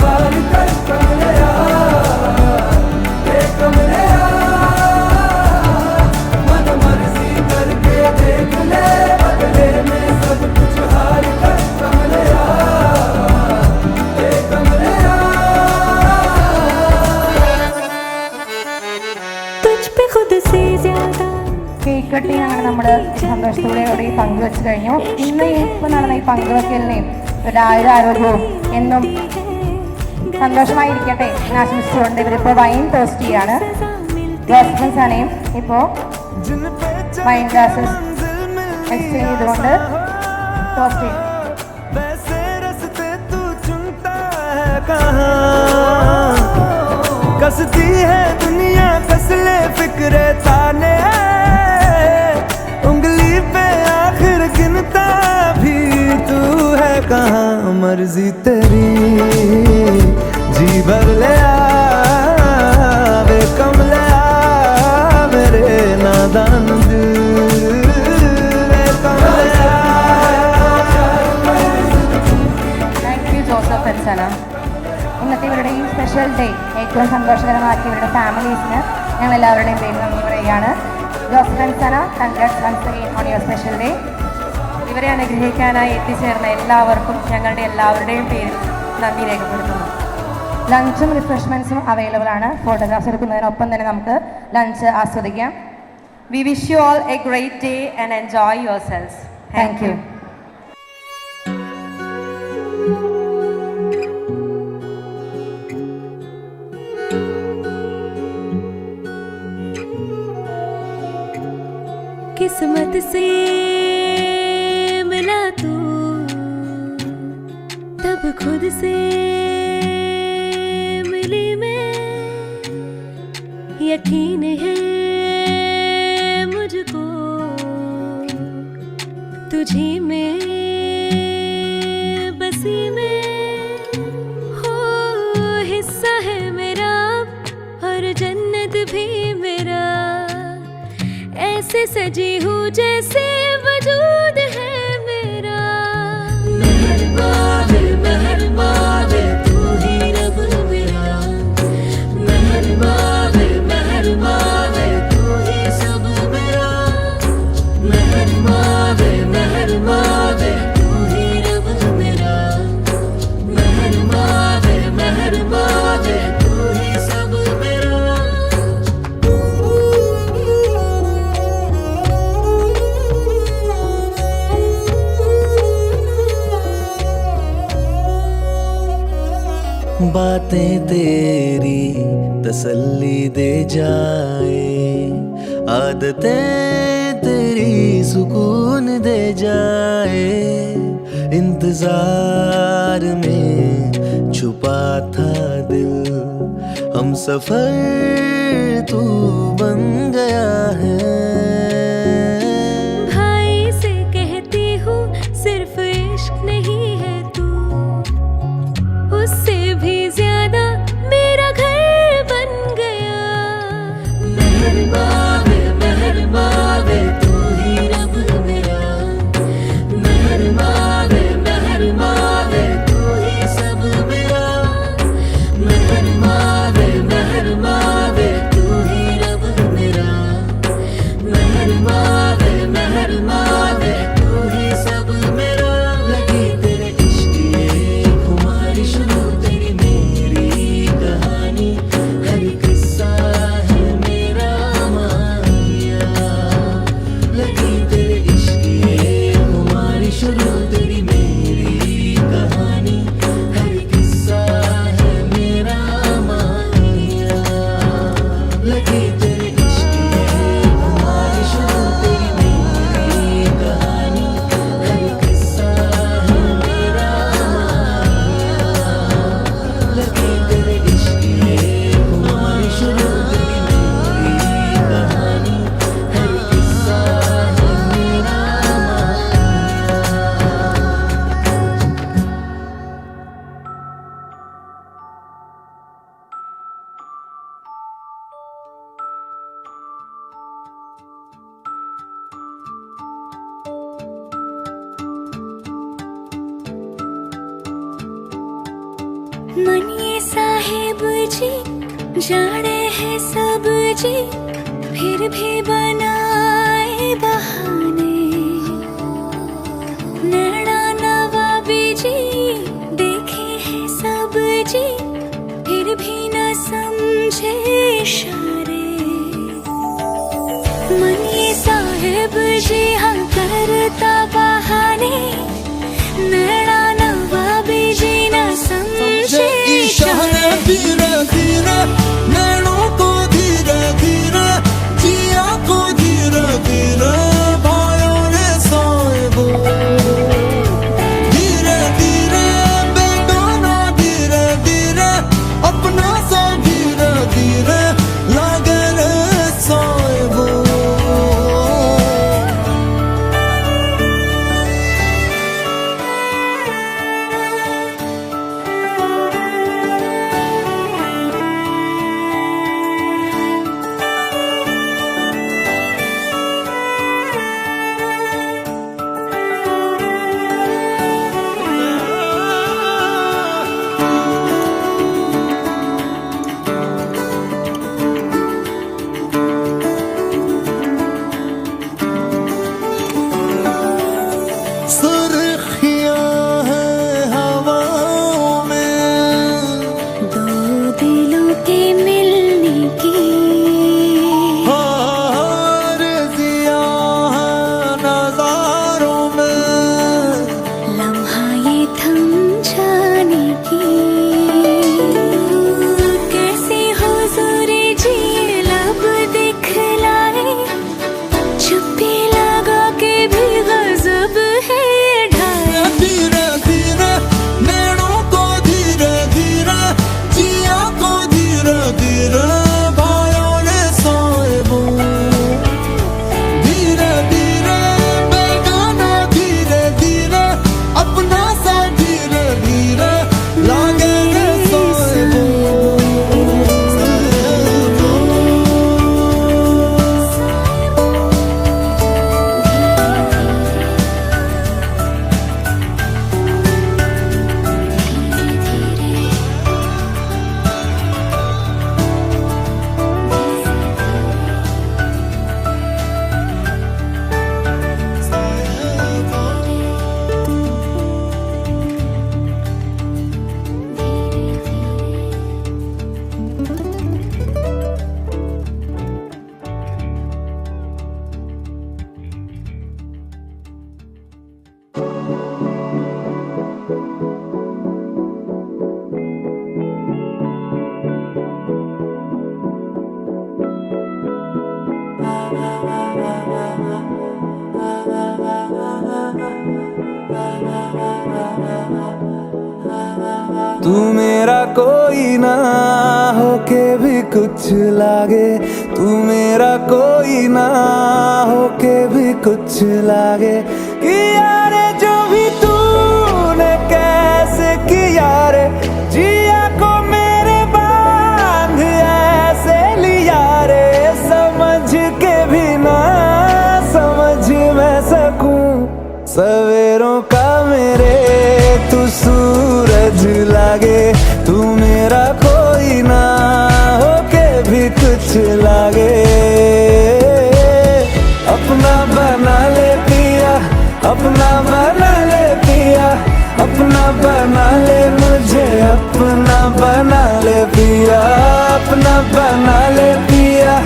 बार कर कमलिया वे कमलिया मन मर्जी करके देख ले बदले में सब कुछ हार कर कमलिया वे कमलिया കേക്ക് കട്ടിങ്ങാണ് നമ്മൾ സന്തോഷത്തോടെ പങ്കുവെച്ച് കഴിഞ്ഞു. ഇന്ന് ഇപ്പോൾ നടന്ന ഈ പങ്കുവെക്കലിനെയും ഒരു ആരോഗ്യവും എന്നും സന്തോഷമായിരിക്കട്ടെ എന്ന് ആശംസിച്ചുകൊണ്ട് ഇവരിപ്പോൾ വൈൻ ടോസ്റ്റ് ചെയ്യാണ്. ജോസഫും സനയും ഇപ്പോൾ വൈൻ ഗ്ലാസസ് എക്സ്ചേഞ്ച് ചെയ്തുകൊണ്ട് ടോസ്റ്റ് ചെയ്യും. कसती है दुनिया कसले फिक्रे ताने उंगली पे आखिर गिनता भी तू है कहाँ मर्जी तेरी जी भर ले आ वे कम ले आ मेरे नादान दिल वे कम ले आ. താങ്ക് യു ജോസഫ് ഫെൻസന. ഇന്നത്തെ ഇവരുടെ ഈ സ്പെഷ്യൽ ഡേ ഏറ്റവും സന്തോഷകരമാക്കി ഇവരുടെ ഫാമിലീസിന് ഞങ്ങൾ എല്ലാവരുടെയും പേര് നന്ദി പറയുകയാണ്. ജോസഫ് ഫെൻസന, congrats once again on your special day. ഇവരെ അനുഗ്രഹിക്കാനായി എത്തിച്ചേർന്ന എല്ലാവർക്കും ഞങ്ങളുടെ എല്ലാവരുടെയും പേരിൽ നന്ദി രേഖപ്പെടുത്തുന്നു. ലഞ്ചും റിഫ്രഷ്മെൻറ്റ്സും അവൈലബിൾ ആണ്. ഫോട്ടോഗ്രാഫ്സ് എടുക്കുന്നതിനൊപ്പം തന്നെ നമുക്ക് ലഞ്ച് ആസ്വദിക്കാം. We wish you all a great day and enjoy yourselves. Thank you. किस्मत से मिला तू तब खुद से मिली मैं. यकीन है मुझको तुझी में बसी में हो. हिस्सा है मेरा और जन्नत भी मेरा. ऐसे सजी हूँ जैसे वजूद है मेरा. मेहरबा है तू ही रब मेरा. मेहरबा है तू ही सब मेरा. मेहरबा है तू ही रब मेरा. मेहरबा है तू ही सब मेरा. बातें तेरी तसल्ली दे जाए आदतें तेरी सुकून दे जाए. इंतजार में छुपा था दिल हम सफर तू बन गया है. भाई से कहती हूँ सिर्फ इश्क नहीं है तू. उससे भी ज्यादा मेरा घर बन गया. मेहरबा है तू ही रब मेरा. मेहरबा है तू ही सब मेरा. मेहरबा है तू ही रब मेरा. मेहरबा है तू ही सब मेरा. लगी तेरे इश्क ये खुमारी शुरू तेरी मेरी कहानी. हर किस्सा है मेरा माहिया. लगी तेरे इश्क ये खुमारी शुरू तेरी मेरी कहानी. हर किस्सा है मेरा माहिया. लगी तेरे इश्क ये खुमारी शुरू तेरी मेरी कहानी. हर किस्सा है मेरा माहिया. लगी तेरे इश्क ये खुमारी शुरू तेरी मेरी कहानी. हर किस्सा है मेरा मनिए साहिब जी जाने हैं सब जी. फिर भी बनाए बहाने. नैना नवाबी जी देखे हैं सब जी. फिर भी न समझे इशारे. मनिए साहिब जी हाँ करता बहाने. नैना नवाबी जी न समझे इशारे. धीरे धीरे नैनों को धीरे धीरे जिया को धीरे धीरे भाइयों ने सोए वो. धीरे धीरे बेगाना धीरे धीरे अपना सा धीरे धीरे तू मेरा कोई ना होके भी कुछ लागे, तू मेरा कोई ना होके भी कुछ लागे। किया रे जो भी तूने कैसे किया रे, जिया को मेरे बांध ऐसे लिया रे। समझ के भी ना समझ मैं सकूं सवेरों का मेरे तू सूरज लागे। तू मेरा कोई ना होके भी कुछ लागे। अपना बना ले पिया, अपना बना ले पिया, अपना बना ले मुझे, अपना बना ले पिया, अपना बना ले पिया,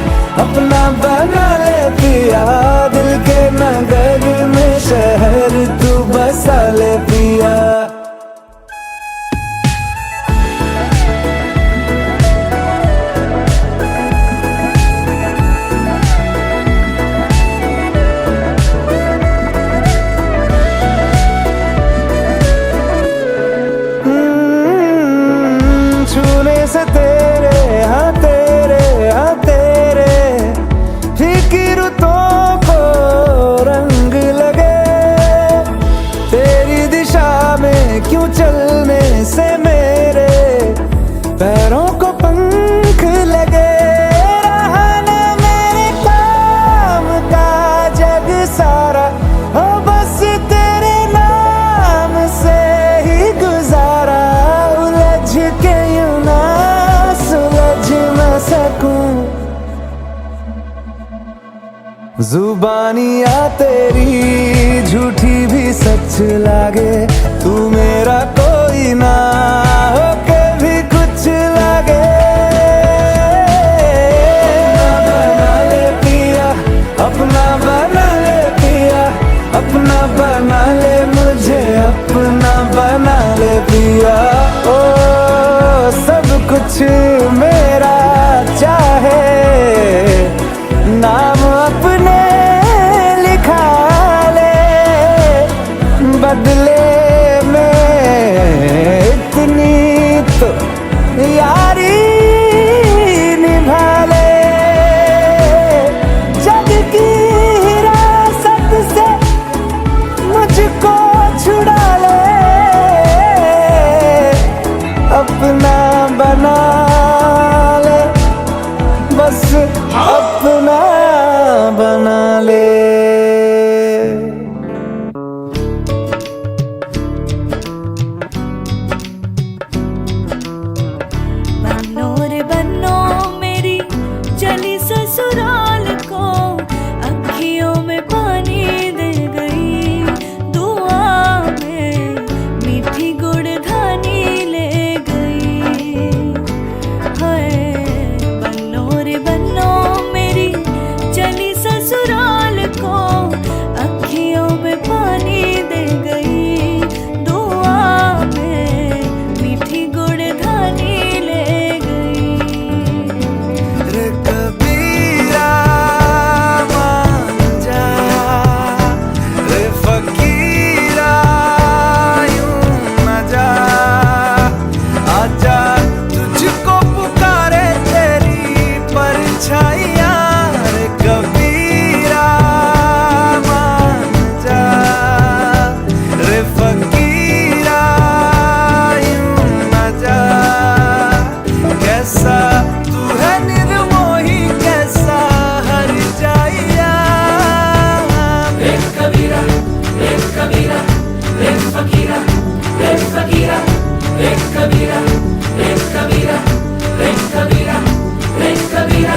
अपना बना ले पिया। दिल के नगर में शहर तू बसा ले पिया। छूने से तेरे हाँ तेरे हाँ तेरे फिक्रों को रंग लगे। तेरी दिशा में क्यों चलने से मेरे पैरों को पंख लगे। रहा ना मेरे काम का जग सारा, हो बस तेरे नाम से ही गुजारा। उलझ के यूं ना सुलझ न सकूं, जुबानियाँ तेरी झूठी भी सच लागे। तू मेरा कोई ना होके भी कुछ लागे। अपना बना ले पिया, अपना बना ले मुझे, अपना बना ले पिया। ओ सब कुछ मेरा चाहे, नाम अपने लिखा ले। बदले में इतनी तो यारी निभा ले। जग की हिरासत से मुझको छुड़ा ले। अपना बना ले, बस अपना बना ले। बनो रे बनो मेरी चली ससुराल को, अखियों में पानी दे गई। दुआ में मीठी गुड़धानी ले गई। हाय बनो रे बनो मेरी चली ससुराल को, अखियों में पानी दे गई। दुआ में मीठी गुड़धानी ले गई। रे कबीरा मान जा, रे फकीरा यूं न जा। आजा तुझको पुकारे तेरी परछाइयाँ। रे कबीरा मान जा, रे फकीरा यूं न जा। कैसा तू है निर्मोही, कैसा हर जाइया। रे कबीरा रे कबीरा रे फकीरा रे फकीरा रे कबीरा रे कबीरा रे कबीरा रे कबीरा।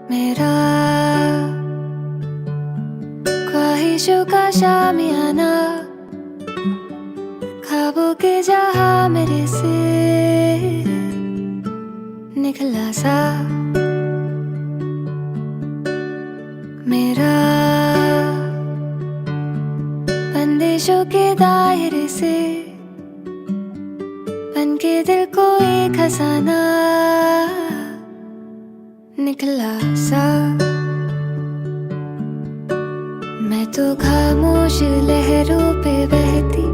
मेरा ख्वाहिशों का शामियाना, ख्वाबों के जहां मेरे से निकला सा। मेरा बंदिशों के दायरे से बन के दिल को एक खजाना निकला सा। मैं तो खामोश लहरों पे बहती,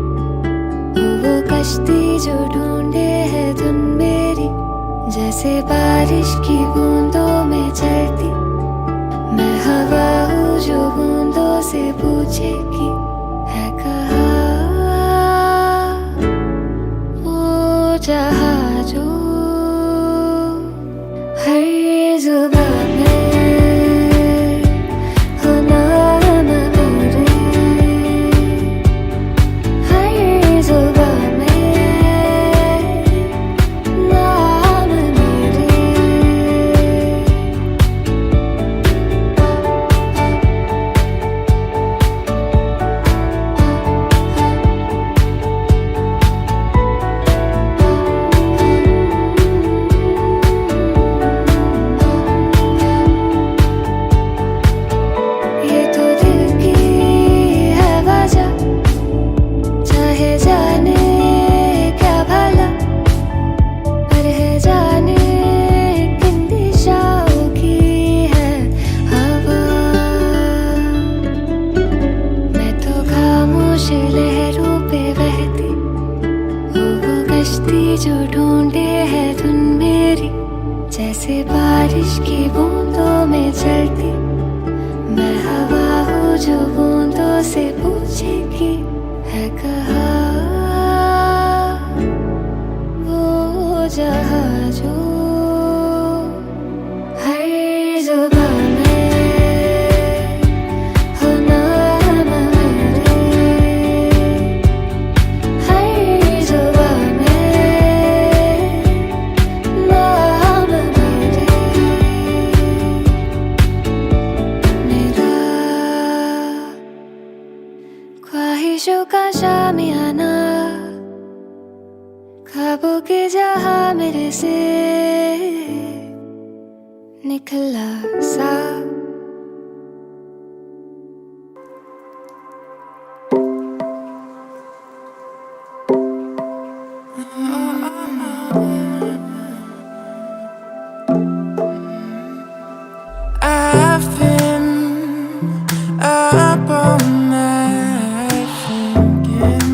वो कश्ती जो ढूंढे है धुन मेरी, जैसे बारिश की बूंदों में चलती। मैं हवा हूँ जो बूंदों से पूछेगी है कहाँ वो जहाँ जो हर जुबान में हो नाम मेरे, हर जुबान में नाम मेरे। ये तो दिल की है वजह, चाहे जाने क्या भला, पर है जाने किन दिशाओं की है हवा। मैं तो खामोश लहरों पे बहती, वो कश्ती जो ढूंढे है धुन मेरी, जैसे बारिश की बूंदों में चलती। मैं हवा हूँ जो बूंदों से पूछेगी है कहाँ वो जहाँ जो हर जुबान में हो नाम मेरे, हर जुबान में नाम मेरे। मेरा ख्वाहिशों का शामियाना, ख्वाबों के जहां मेरे से निकला सा। I've been up all night thinking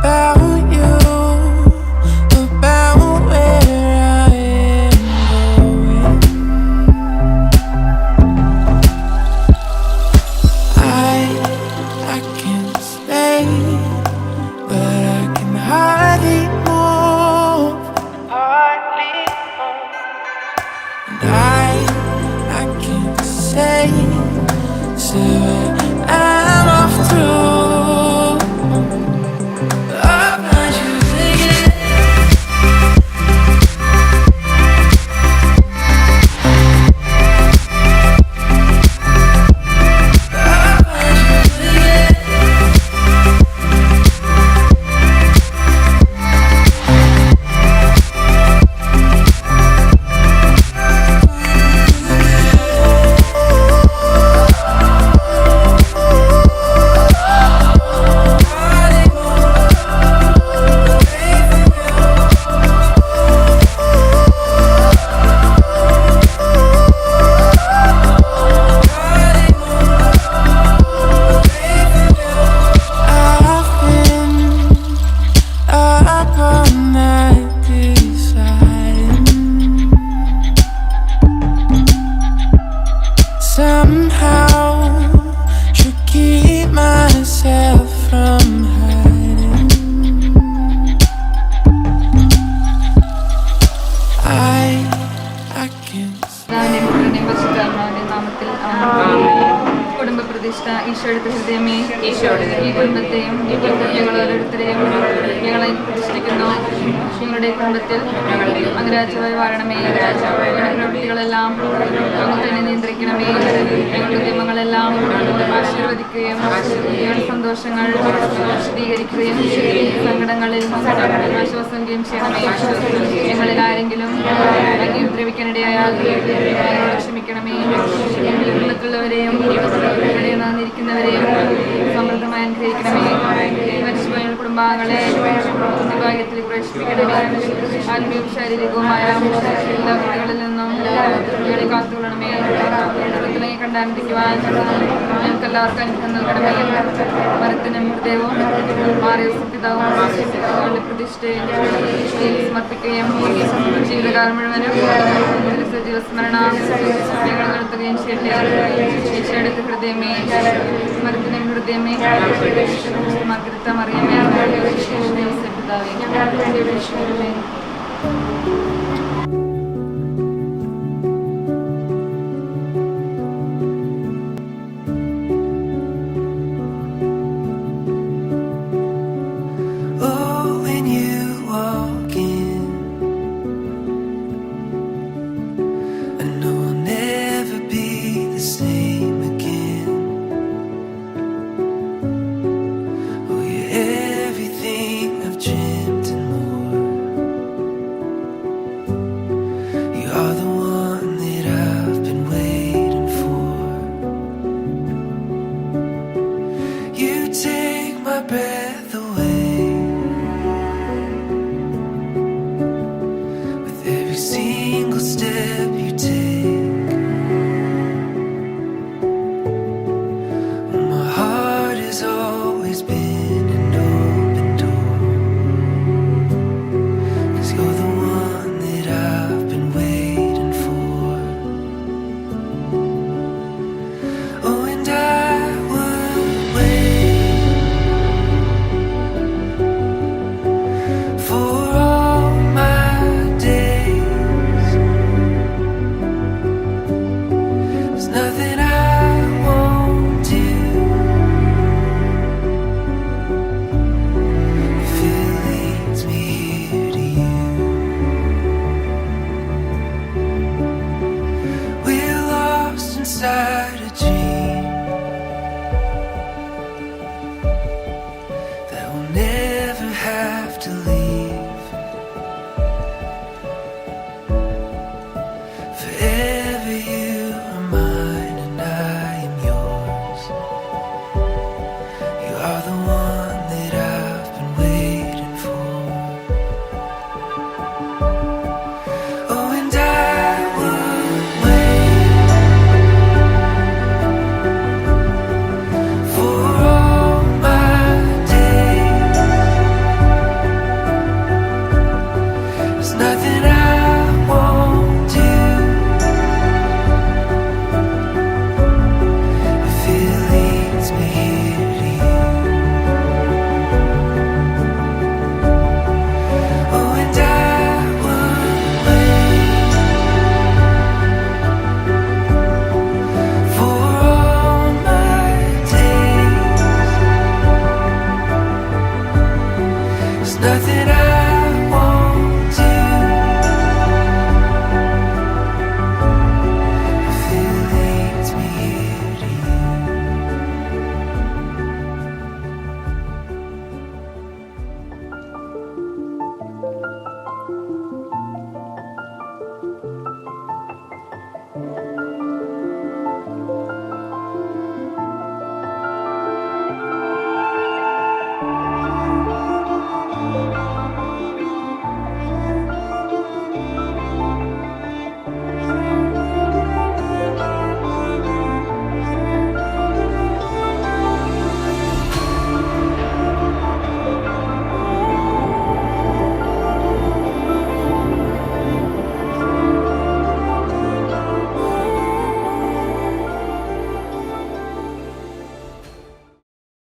about you, about where I am going. I can't stay, but I can hardly move. And I can't say where I'm off to. I want you again. ഈശോയുടെ ഹൃദയമേ, ഈ കുടുംബത്തെയും ഞങ്ങൾ ഓരോരുത്തരെയും ഞങ്ങളെ സൃഷ്ടിക്കുന്നു. നിങ്ങളുടെ കുടുംബത്തിൽ അംഗരാജ്യമായി വാഴണമേ. പ്രവൃത്തികളെല്ലാം അങ്ങ് തന്നെ നിയന്ത്രിക്കണമേ. ഞങ്ങളുടെ നിയമങ്ങളെല്ലാം ആശീർവദിക്കുകയും ഞങ്ങളുടെ സന്തോഷങ്ങൾ വിശദീകരിക്കുകയും സങ്കടങ്ങളിൽ ആശ്വാസിക്കുകയും ചെയ്യണമേ. ഞങ്ങളിൽ ആരെങ്കിലും അങ്ങേ ഉപദ്രവിക്കാനിടയായാൽ ഞങ്ങളോട് ക്ഷമിക്കണമേ. കുടുംബത്തിലുള്ളവരെയും ഇവിടെ നിന്നിരിക്കുന്നവരെയും സമൃദ്ധമായി അനുഗ്രഹിക്കണമേ. മരിച്ചുപോയ കുടുംബാംഗങ്ങളെ വിഭാഗത്തിൽ പ്രവേശിപ്പിക്കണമേ. ആത്മീയവും ശാരീരികവുമായ എല്ലാ കുട്ടികളിൽ നിന്നും ഞങ്ങളെ കാത്തുകൊള്ളണമേ. തിളങ്ങി കണ്ടാനന്ദിക്കുവാൻ ഞങ്ങൾക്ക് എല്ലാവർക്കും അനുഗ്രഹം നൽകണമേ. മരത്തിനും ഹൃദയവും മാറിയ പിതാവും ഞങ്ങളുടെ പ്രതിഷ്ഠയും സമർപ്പിക്കുകയും ജീവിതകാലം മുഴുവനും ജീവസ്മരണ ഞങ്ങൾ നടത്തുകയും ചെയ്യട്ടെ. ഈശോയുടെ ഹൃദയമേ, മരത്തിനും ഹൃദയമേ, മറിയമേ, പിതാവേ,